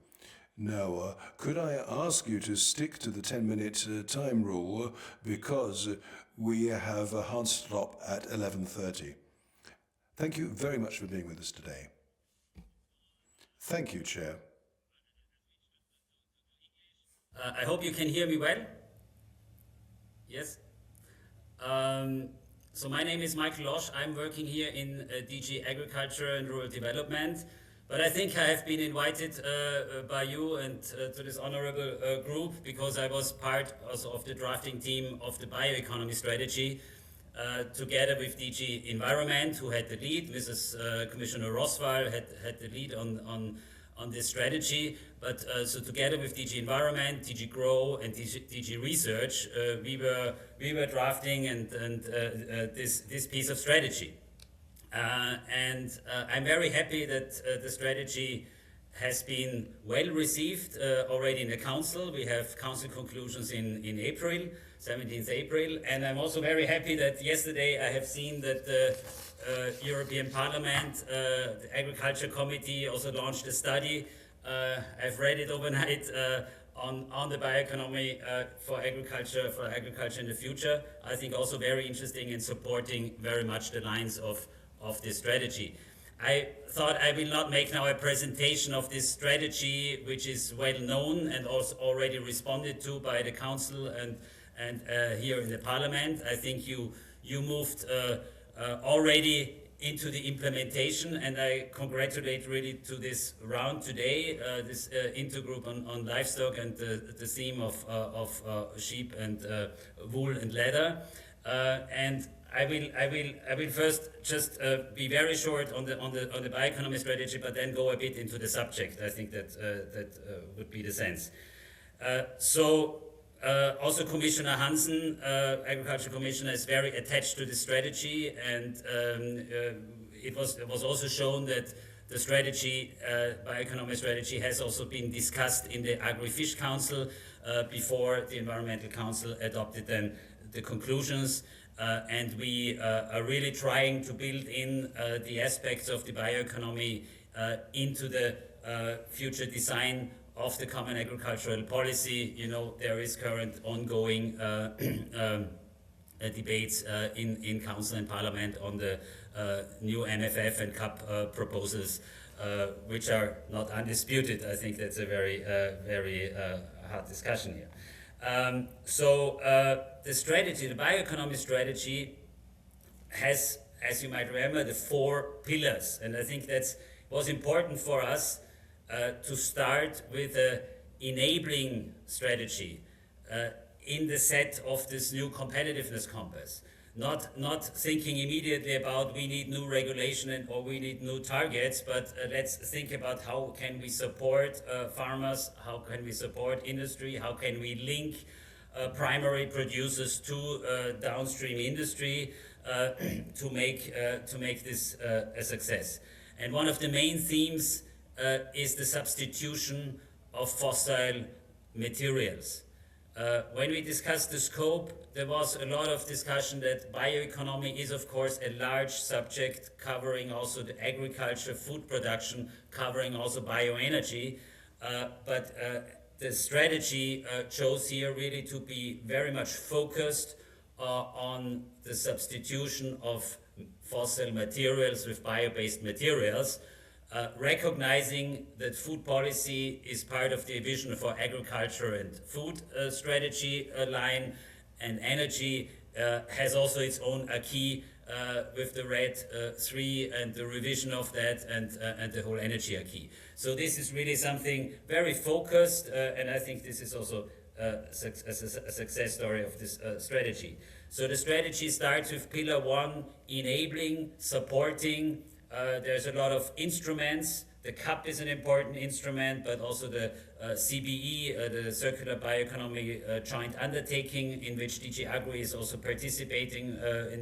Now, could I ask you to stick to the 10-minute time rule because we have a hard stop at 11:30. Thank you very much for being with us today. Thank you, Chair. I hope you can hear me well. Yes. So my name is Michael Losch. I'm working here in DG Agriculture and Rural Development. But I think I have been invited by you and to this honorable group because I was part also of the drafting team of the bioeconomy strategy together with DG Environment, who had the lead. Mrs. Commissioner Roswell had the lead on this strategy. But so together with DG Environment, DG Grow, and DG Research, we were drafting and this piece of strategy. I'm very happy that the strategy has been well received already in the Council. We have Council conclusions in April, 17th April, and I'm also very happy that yesterday I have seen that the European Parliament, the Agriculture Committee also launched a study. I've read it overnight on the bioeconomy for agriculture in the future. I think also very interesting and supporting very much the lines of this strategy. I thought I will not make now a presentation of this strategy, which is well known and also already responded to by the Council and here in the Parliament. I think you moved already into the implementation, and I congratulate really to this round today, this intergroup on livestock and the theme of sheep and wool and leather. And I will first just be very short on the bioeconomy strategy, but then go a bit into the subject. I think that would be the sense. Also Commissioner Hansen, Agriculture Commissioner, is very attached to the strategy, and it was also shown that the strategy, bioeconomy strategy, has also been discussed in the Agri-Fish Council before the Environmental Council adopted then the conclusions. And we are really trying to build in the aspects of the bioeconomy into the future design of the Common Agricultural Policy. You know, there is current ongoing debates in Council and Parliament on the new MFF and CAP proposals, which are not undisputed. I think that's a very hard discussion here. The strategy, the bioeconomy strategy, has, as you might remember, the 4 pillars, and I think that was important for us to start with an enabling strategy in the set of this new competitiveness compass. Not thinking immediately about we need new regulation or we need new targets, but let's think about how can we support farmers, how can we support industry, how can we link primary producers to downstream industry to make this a success. And one of the main themes is the substitution of fossil materials. When we discussed the scope, there was a lot of discussion that bioeconomy is, of course, a large subject covering also the agriculture, food production, covering also bioenergy. But the strategy chose here really to be very much focused on the substitution of fossil materials with bio-based materials, recognizing that food policy is part of the vision for agriculture and food strategy line, and energy has also its own acquis with the RED 3 and the revision of that, and the whole energy acquis. So this is really something very focused, and I think this is also a success story of this strategy. So the strategy starts with pillar 1, enabling, supporting. There's a lot of instruments. The CAP is an important instrument, but also the CBE, the Circular Bioeconomy Joint Undertaking, in which DG Agri is also participating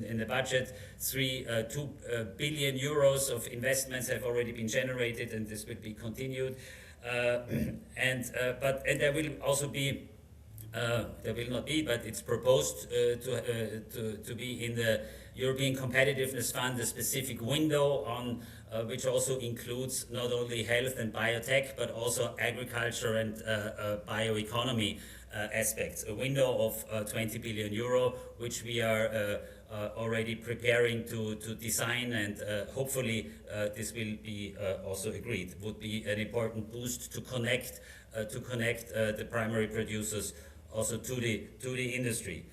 in the budget. 2 billion euros of investments have already been generated, and this will be continued. And there will also be, there will not be, but it's proposed to be in the European Competitiveness Fund a specific window on which also includes not only health and biotech, but also agriculture and bioeconomy aspects. A window of 20 billion euro, which we are already preparing to design, and hopefully this will be also agreed. Would be an important boost to connect the primary producers also to the industry.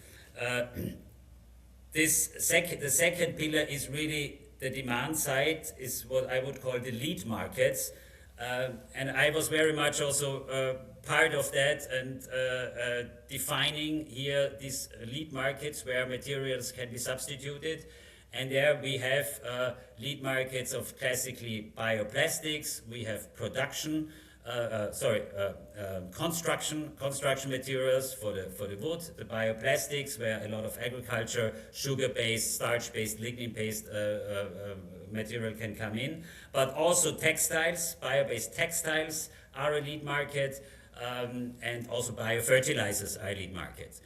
The second pillar is really the demand side, is what I would call the lead markets, and I was very much also part of that, and defining here these lead markets where materials can be substituted. And there we have lead markets of classically bioplastics, we have production, construction materials for the wood, the bioplastics, where a lot of agriculture, sugar-based, starch-based, lignin-based material can come in, but also textiles, bio-based textiles are a lead market, and also biofertilizers are a lead market.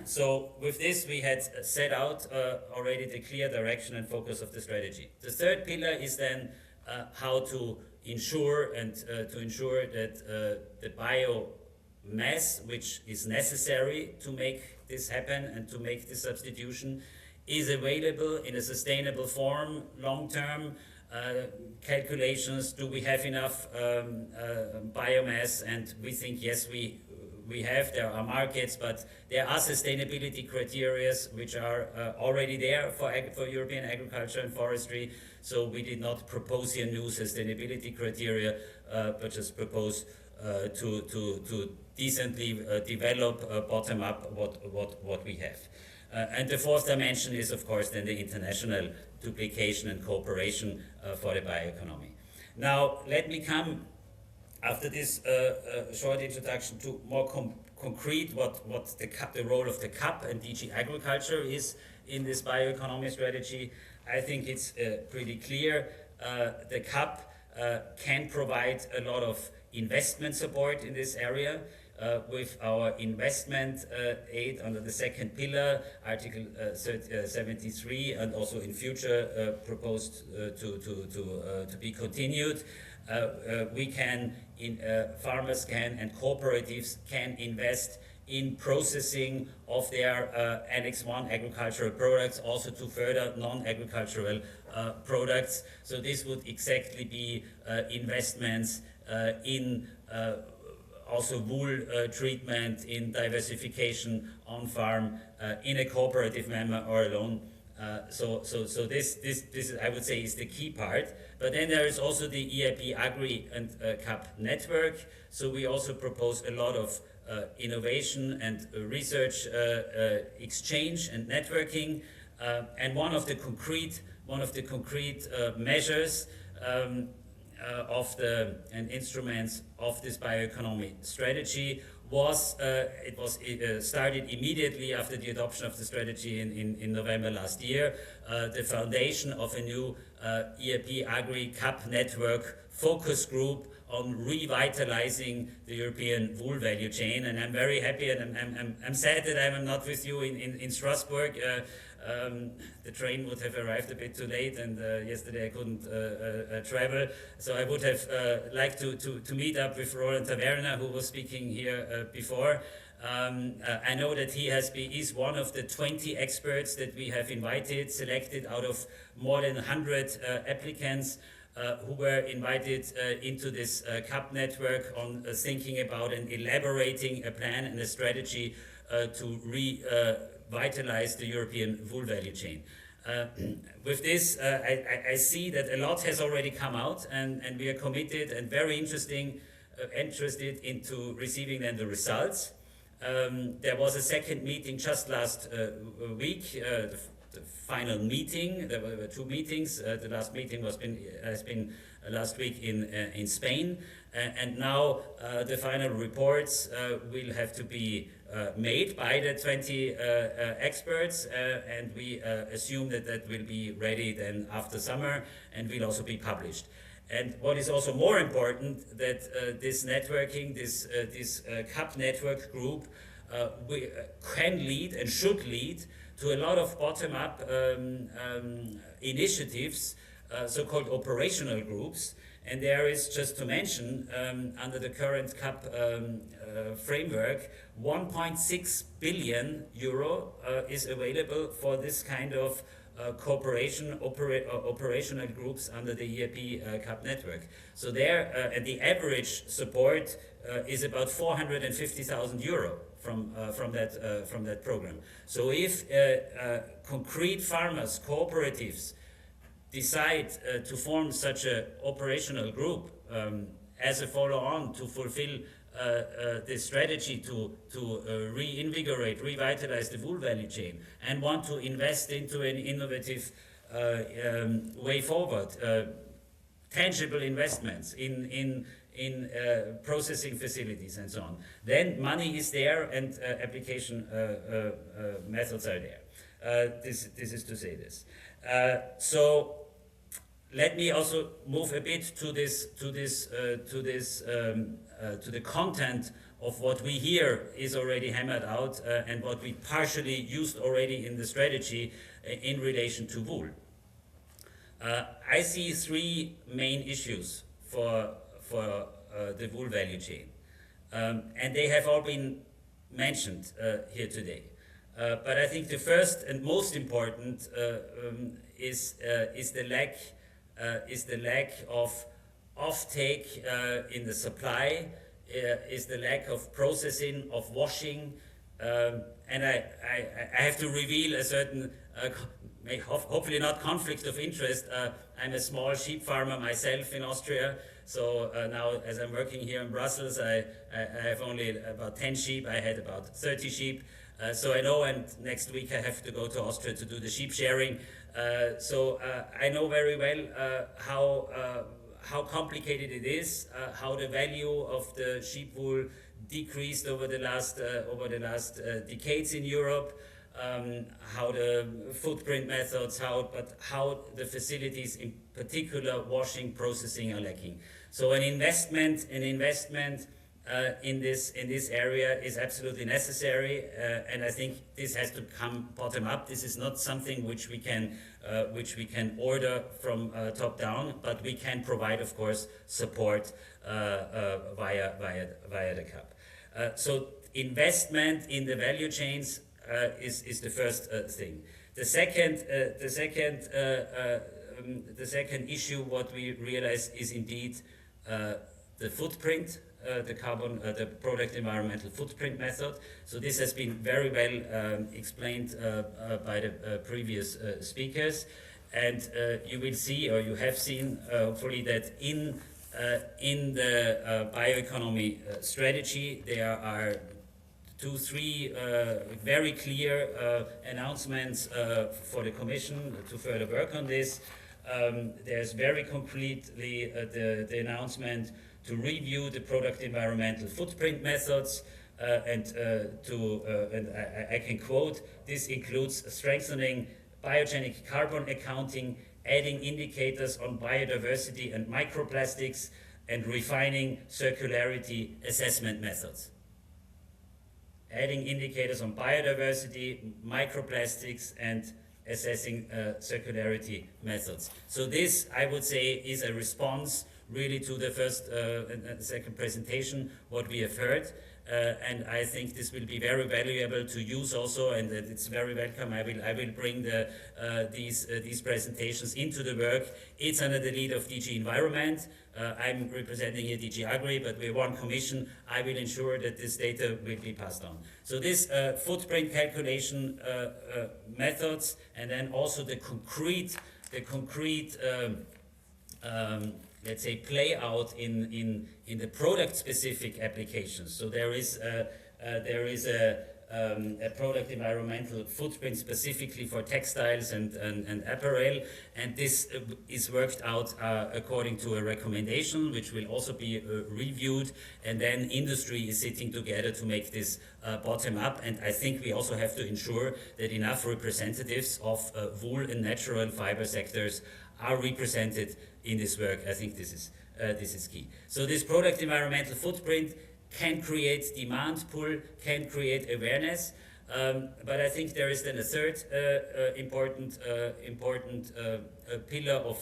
So with this we had set out already the clear direction and focus of the strategy. The third pillar is then how to ensure that the biomass, which is necessary to make this happen and to make this substitution, is available in a sustainable form, long-term calculations. Do we have enough biomass? And we think yes, we have. There are markets, but there are sustainability criteria which are already there for European agriculture and forestry. So we did not propose here new sustainability criteria, but just propose to decently develop bottom up what we have. And the fourth dimension is, of course, then the international duplication and cooperation for the bioeconomy. Now, let me come, after this short introduction, to more concrete what the role of the CAP and DG Agriculture is in this bioeconomy strategy. I think it's pretty clear. The CAP can provide a lot of investment support in this area. With our investment aid under the second pillar, Article 73, and also in future proposed to be continued. We can, farmers can, and cooperatives can invest in processing of their Annex 1 agricultural products, also to further non-agricultural products. So this would exactly be investments in also wool treatment, in diversification on farm, in a cooperative manner or alone. So this is, I would say, is the key part. But then there is also the EIP Agri and CAP network. So we also propose a lot of innovation and research exchange and networking. And one of the concrete measures and instruments of this bioeconomy strategy it was started immediately after the adoption of the strategy in November last year, the foundation of a new ERP Agri CAP network focus group on revitalizing the European wool value chain. And I'm very happy, and I'm sad that I'm not with you in Strasbourg. The train would have arrived a bit too late, and yesterday I couldn't travel. So I would have liked to meet up with Roland Taverna, who was speaking here before. I know that he's one of the 20 experts that we have invited, selected out of more than 100 applicants who were invited into this CAP network on thinking about and elaborating a plan and a strategy to revitalize the European wool value chain. With this, I see that a lot has already come out, and we are committed and very interested into receiving then the results. There was a second meeting just last week, the final meeting. There were two meetings. The last meeting has been last week in Spain, and now the final reports will have to be made by the 20 experts, and we assume that will be ready then after summer and will also be published. And what is also more important, that this networking, this CAP network group we can lead and should lead to a lot of bottom-up initiatives, so-called operational groups. And there is, just to mention, under the current CAP framework, 1.6 billion euro is available for this kind of operational groups under the ERP CAP network. So there, and the average support is about 450,000 euro from that program. So if concrete farmers, cooperatives, decide to form such an operational group as a follow-on to fulfill this strategy to reinvigorate, revitalize the wool value chain, and want to invest into an innovative way forward, tangible investments in processing facilities and so on, then money is there and application methods are there. This is to say this. So let me also move a bit to the content of what we hear is already hammered out and what we partially used already in the strategy in relation to wool. I see three main issues for the wool value chain, and they have all been mentioned here today. But I think the first and most important is the lack of offtake in the supply, is the lack of processing, of washing, and I have to reveal a certain, hopefully not conflict of interest. I'm a small sheep farmer myself in Austria, so now as I'm working here in Brussels, I have only about 10 sheep. I had about 30 sheep. So I know, and next week I have to go to Austria to do the sheep sharing. So I know very well how complicated it is, how the value of the sheep wool decreased over the last decades in Europe, how the footprint methods, how the facilities, in particular washing, processing, are lacking. So an investment in this area is absolutely necessary, and I think this has to come bottom up. This is not something which we can order from top down, but we can provide, of course, support via the CAP. So investment in the value chains is the first thing. The second issue, what we realize, is indeed the footprint, the product environmental footprint method. So this has been very well explained by the previous speakers, and you will see, or you have seen, hopefully, that in the bioeconomy strategy there are 2-3 very clear announcements for the Commission to further work on this. There's very concretely the announcement to review the product environmental footprint methods, and I can quote, this includes strengthening biogenic carbon accounting, adding indicators on biodiversity and microplastics, and refining circularity assessment methods. Adding indicators on biodiversity, microplastics, and assessing circularity methods. So this, I would say, is a response really to the first and second presentation, what we have heard. And I think this will be very valuable to use also, and it's very welcome. I will bring these presentations into the work. It's under the lead of DG Environment. I'm representing here DG Agri, but we're one commission. I will ensure that this data will be passed on. So this footprint calculation methods, and then also the concrete let's say, play out in the product-specific applications. So there is a product environmental footprint specifically for textiles and apparel, and this is worked out according to a recommendation, which will also be reviewed, and then industry is sitting together to make this bottom up. And I think we also have to ensure that enough representatives of wool and natural fiber sectors are represented in this work. I think this is key. So this product environmental footprint can create demand pull, can create awareness, but I think there is then a third important pillar of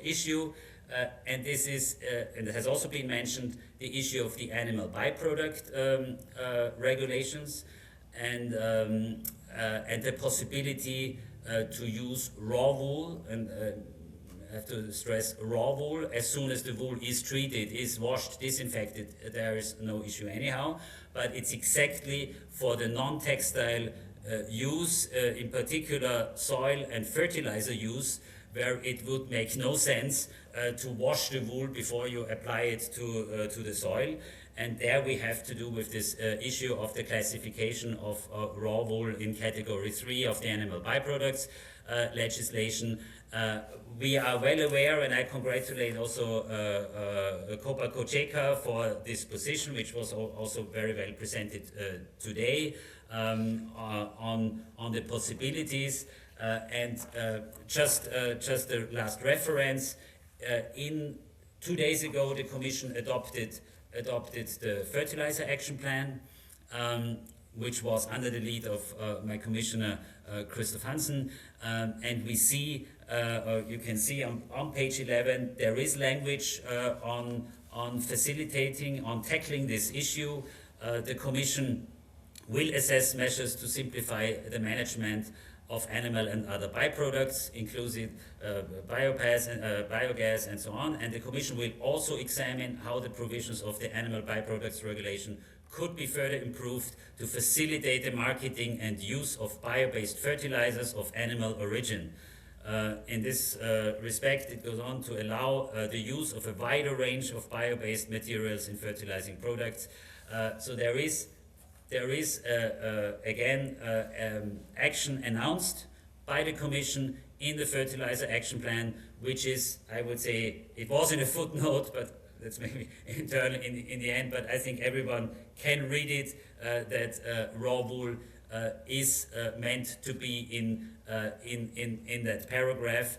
issue, and this is, and it has also been mentioned, the issue of the animal byproduct regulations, and the possibility to use raw wool, and I have to stress raw wool. As soon as the wool is treated, is washed, disinfected, there is no issue anyhow. But it's exactly for the non-textile use, in particular soil and fertilizer use, where it would make no sense to wash the wool before you apply it to the soil. And there we have to do with this issue of the classification of raw wool in category 3 of the animal byproducts legislation. We are well aware, and I congratulate also Copa Cogeca for this position, which was also very well presented today, on the possibilities. And just the last reference, 2 days ago the Commission adopted the Fertilizer Action Plan, which was under the lead of my Commissioner Christoph Hansen, and we see, you can see on page 11, there is language on facilitating, on tackling this issue. The Commission will assess measures to simplify the management of animal and other byproducts, including biogas and so on. And the Commission will also examine how the provisions of the Animal Byproducts Regulation could be further improved to facilitate the marketing and use of bio-based fertilizers of animal origin. In this respect, it goes on to allow the use of a wider range of bio-based materials in fertilizing products. So there is again action announced by the Commission in the Fertilizer Action Plan, which is, I would say, it was in a footnote, but that's maybe internal in the end, but I think everyone can read it, that raw wool is meant to be in that paragraph.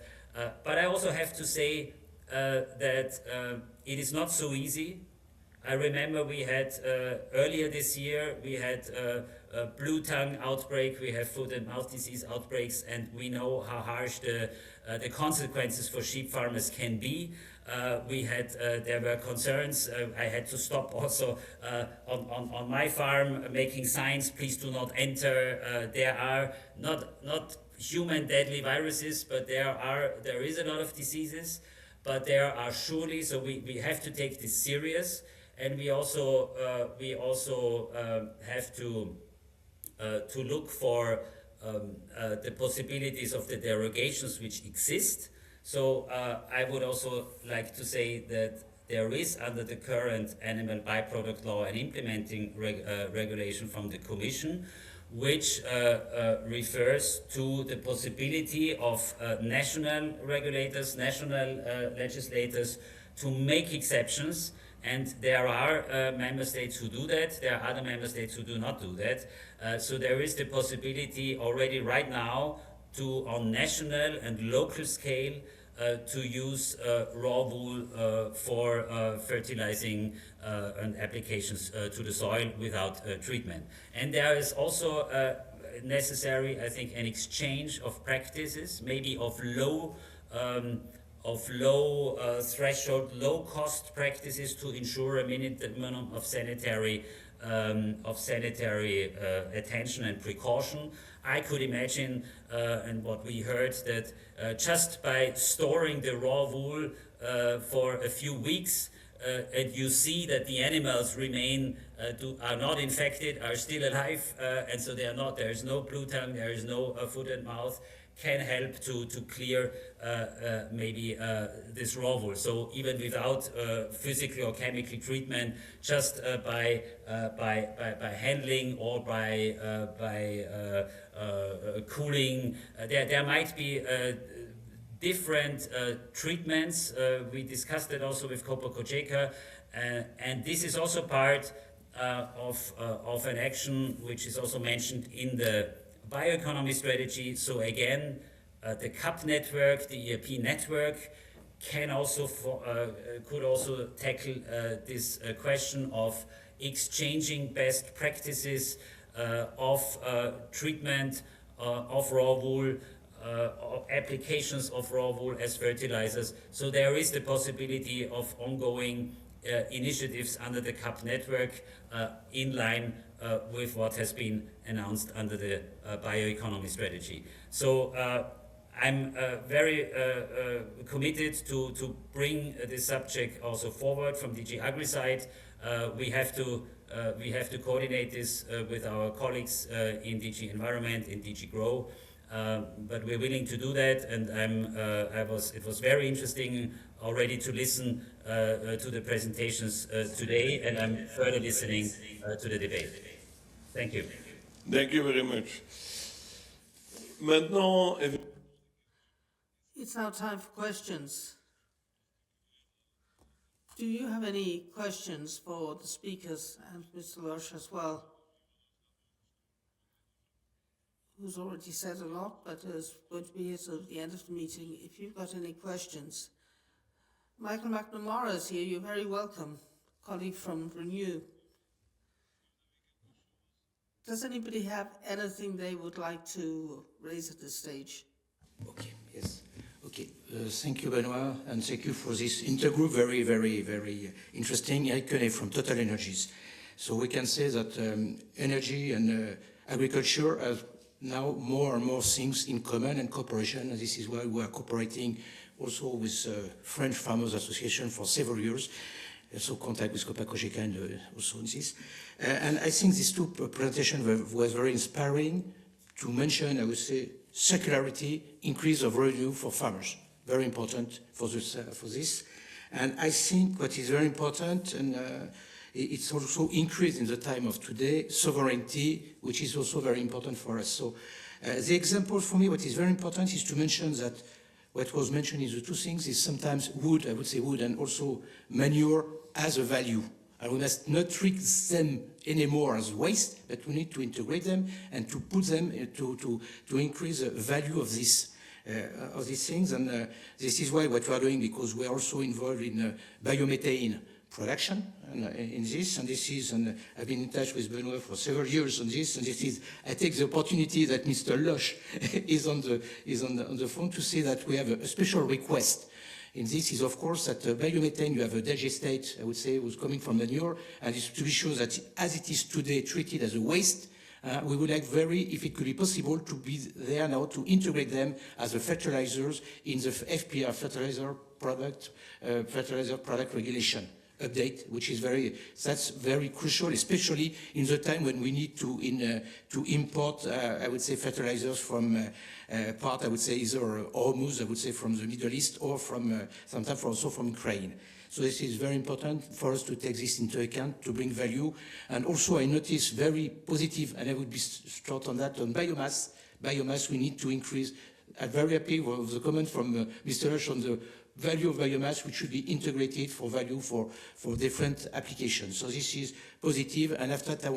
But I also have to say that it is not so easy. I remember we had earlier this year, we had a blue tongue outbreak, we have foot and mouth disease outbreaks, and we know how harsh the consequences for sheep farmers can be. There were concerns. I had to stop also on my farm, making signs, please do not enter. There are not human deadly viruses, but there is a lot of diseases, but there are surely, so we have to take this serious. And we also have to look for the possibilities of the derogations which exist. So I would also like to say that there is, under the current animal byproduct law, an implementing regulation from the Commission, which refers to the possibility of national regulators, national legislators, to make exceptions. And there are member states who do that. There are other member states who do not do that. So there is the possibility already right now to, on national and local scale, to use raw wool for fertilizing and applications to the soil without treatment. And there is also necessary, I think, an exchange of practices, maybe of low threshold, low cost practices to ensure a minimum of sanitary attention and precaution. I could imagine, and what we heard, that just by storing the raw wool for a few weeks, and you see that the animals remain, are not infected, are still alive, and so they are not, there is no blue tongue, there is no foot and mouth, can help to clear maybe this raw wool. So even without physical or chemical treatment, just by handling or by cooling, there might be different treatments. We discussed it also with Copa Cogeca, and this is also part of an action which is also mentioned in the bioeconomy strategy. So again, the CAP network, the ERP network, can also could also tackle this question of exchanging best practices of treatment of raw wool, applications of raw wool as fertilizers. So there is the possibility of ongoing initiatives under the CAP network in line with what has been announced under the bioeconomy strategy. So I'm very committed to bring this subject also forward from DG Agri side. We have to coordinate this with our colleagues in DG Environment, in DG Grow. But we're willing to do that, and it was very interesting already to listen to the presentations today, and I'm further listening to the debate. Thank you. Thank you very much. Maintenant, It's now time for questions. Do you have any questions for the speakers and Mr. Lush as well? Who's already said a lot, but is going to be here till the end of the meeting. If you've got any questions. Michael McNamara is here. You're very welcome, colleague from Renew. Does anybody have anything they would like to raise at this stage? Okay, yes. Okay, thank you, Benoit, and thank you for this intergroup. Very, very, very interesting. Eric Koenig from Total Energies. So we can say that energy and agriculture have now more and more things in common and cooperation, and this is why we are cooperating also with French Farmers Association for several years. So contact with Copa Cogeca and also in this. And I think these two presentations was very inspiring to mention, I would say, circularity, increase of revenue for farmers. Very important for this. And I think what is very important, and it's also increased in the time of today, sovereignty, which is also very important for us. So the example for me, what is very important is to mention that what was mentioned in the two things is sometimes wood, I would say wood, and also manure as a value. And we must not treat them anymore as waste, but we need to integrate them and to put them to increase the value of these things. And this is why what we are doing, because we are also involved in biomethane production in this, and I've been in touch with Benoit for several years on this, and I take the opportunity that Mr. Lush is on the phone to say that we have a special request. In this is, of course, that biomethane, you have a digestate, I would say, was coming from manure, and it's to be sure that as it is today treated as a waste, we would like if it could be possible, to be there now to integrate them as a fertilizers in the FPR, fertilizer product regulation update, which is that's very crucial, especially in the time when we need to import, I would say, fertilizers from I would say, either Hormuz, I would say, from the Middle East, or from sometimes also from Ukraine. So this is very important for us to take this into account, to bring value. And also I notice very positive, and I would be short on that, on biomass. Biomass we need to increase. I'm very happy with the comment from Mr. Lush on the value of biomass which should be integrated for value for different applications. So this is positive. And after that, I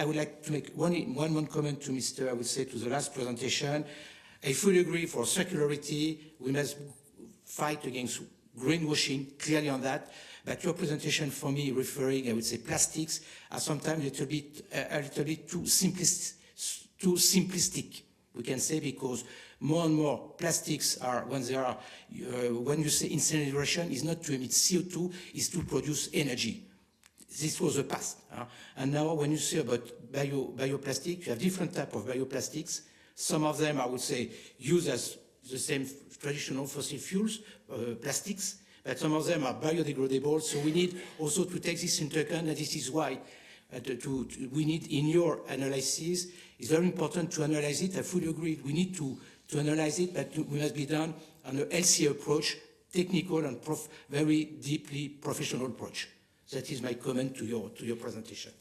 would like to make one comment to Mr. I would say to the last presentation. I fully agree for circularity. We must fight against greenwashing, clearly on that. But your presentation for me referring, I would say, plastics are sometimes a little bit too simplistic, we can say, because more and more plastics are, when you say incineration, is not to emit CO2, is to produce energy. This was the past. And now when you say about bioplastic, you have different types of bioplastics. Some of them, I would say, use as the same traditional fossil fuels, plastics, but some of them are biodegradable. So we need also to take this into account, and this is why we need in your analysis, it's very important to analyze it. I fully agree. We need to analyze it, but we must be done on a healthy approach, technical and very deeply professional approach. That is my comment to your presentation.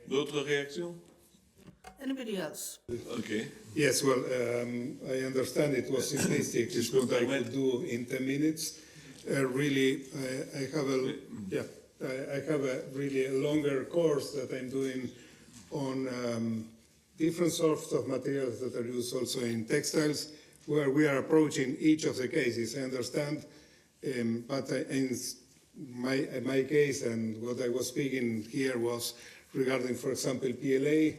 D'autres réactions? Anybody else? Okay. Yes, well, I understand it was simplistic. It's what I could do in 10 minutes. Really, I have a really longer course that I'm doing on different sorts of materials that are used also in textiles, where we are approaching each of the cases. I understand, but in my case, and what I was speaking here was regarding, for example, PLA,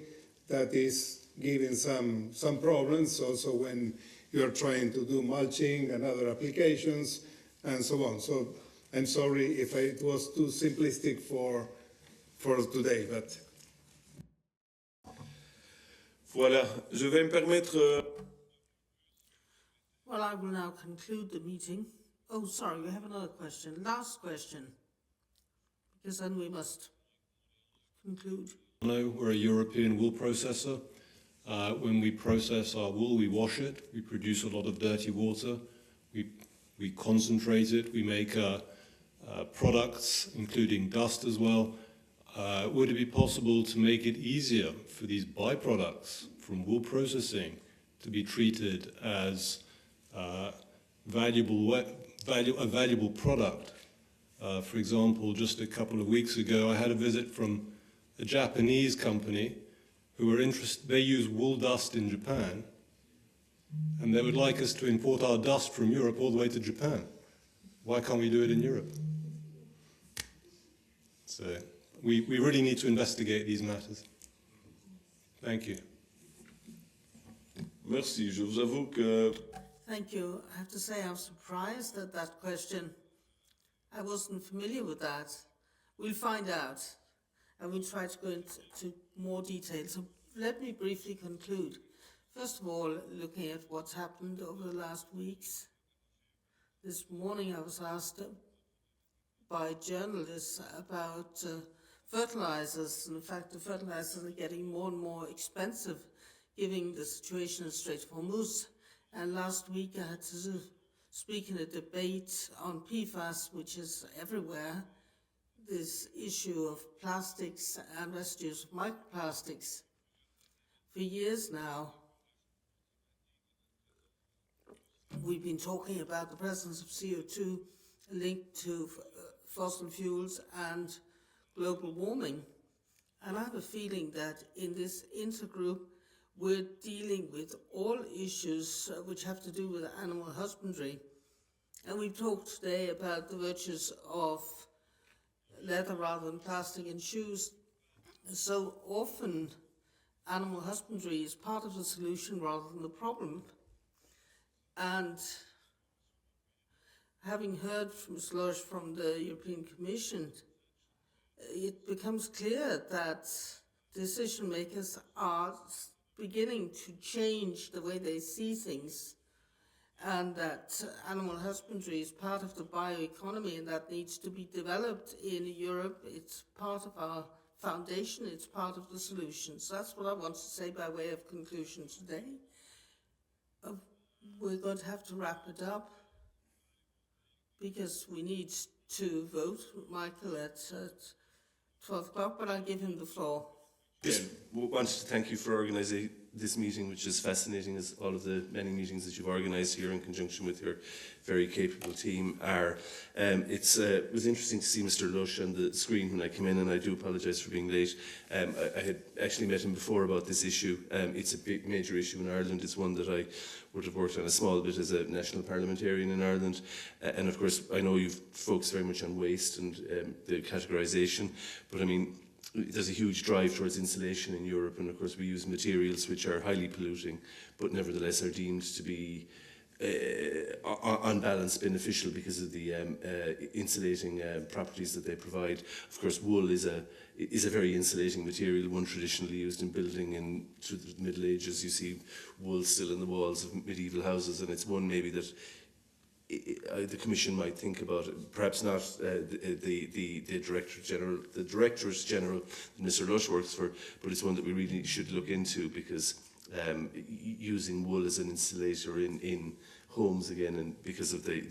that is giving some problems also when you're trying to do mulching and other applications and so on. So I'm sorry if it was too simplistic for today, but. Voilà, je vais me permettre. Well, I will now conclude the meeting. Oh, sorry, we have another question. Last question, because then we must conclude. We're a European wool processor. When we process our wool, we wash it. We produce a lot of dirty water. We concentrate it. We make products, including dust as well. Would it be possible to make it easier for these byproducts from wool processing to be treated as a valuable product? For example, just a couple of weeks ago, I had a visit from a Japanese company who were interested. They use wool dust in Japan, and they would like us to import our dust from Europe all the way to Japan. Why can't we do it in Europe? So we really need to investigate these matters. Thank you. Merci. Je vous avoue que. Thank you. I have to say I'm surprised at that question. I wasn't familiar with that. We'll find out, and we'll try to go into more detail. So let me briefly conclude. First of all, looking at what's happened over the last weeks. This morning I was asked by journalists about fertilizers, and in fact the fertilizers are getting more and more expensive given the situation in Strait of Hormuz. And last week I had to speak in a debate on PFAS, which is everywhere, this issue of plastics and residues of microplastics. For years now, we've been talking about the presence of CO2 linked to fossil fuels and global warming. And I have a feeling that in this intergroup, we're dealing with all issues which have to do with animal husbandry. And we've talked today about the virtues of leather rather than plastic in shoes. So often, animal husbandry is part of the solution rather than the problem. And having heard from Slush from the European Commission, it becomes clear that decision makers are beginning to change the way they see things, and that animal husbandry is part of the bioeconomy and that needs to be developed in Europe. It's part of our foundation, it's part of the solution. So that's what I want to say by way of conclusion today. We're going to have to wrap it up because we need to vote, Michael, at 12 o'clock, but I'll give him the floor. Just wants to thank you for this meeting, which is fascinating, as all of the many meetings that you've organised here in conjunction with your very capable team are. It was interesting to see Mr. Lush on the screen when I came in, and I do apologise for being late. I had actually met him before about this issue. It's a big, major issue in Ireland. It's one that I would have worked on a small bit as a national parliamentarian in Ireland. And of course, I know you've focused very much on waste and the categorisation, but I mean, there's a huge drive towards insulation in Europe, and of course we use materials which are highly polluting, but nevertheless are deemed to be on balance beneficial because of the insulating properties that they provide. Of course, wool is a very insulating material, one traditionally used in building through the Middle Ages. You see wool still in the walls of medieval houses, and it's one maybe that the Commission might think about it. Perhaps not the Directorate General that Mr. Lush works for, but it's one that we really should look into, because using wool as an insulator in homes again, and because of the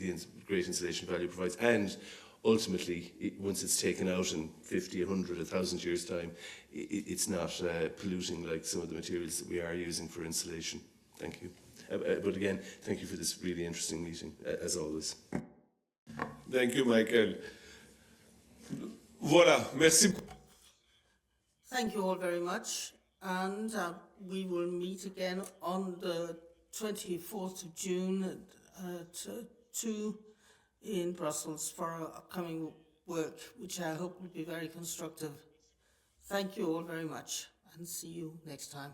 great insulation value it provides, and ultimately once it's taken out in 50, 100, 1,000 years time, it's not polluting like some of the materials that we are using for insulation. Thank you. But again, thank you for this really interesting meeting, as always. Thank you, Michael. Voilà, merci. Thank you all very much, and we will meet again on the 24th of June at 2 in Brussels for our upcoming work, which I hope will be very constructive. Thank you all very much, and see you next time.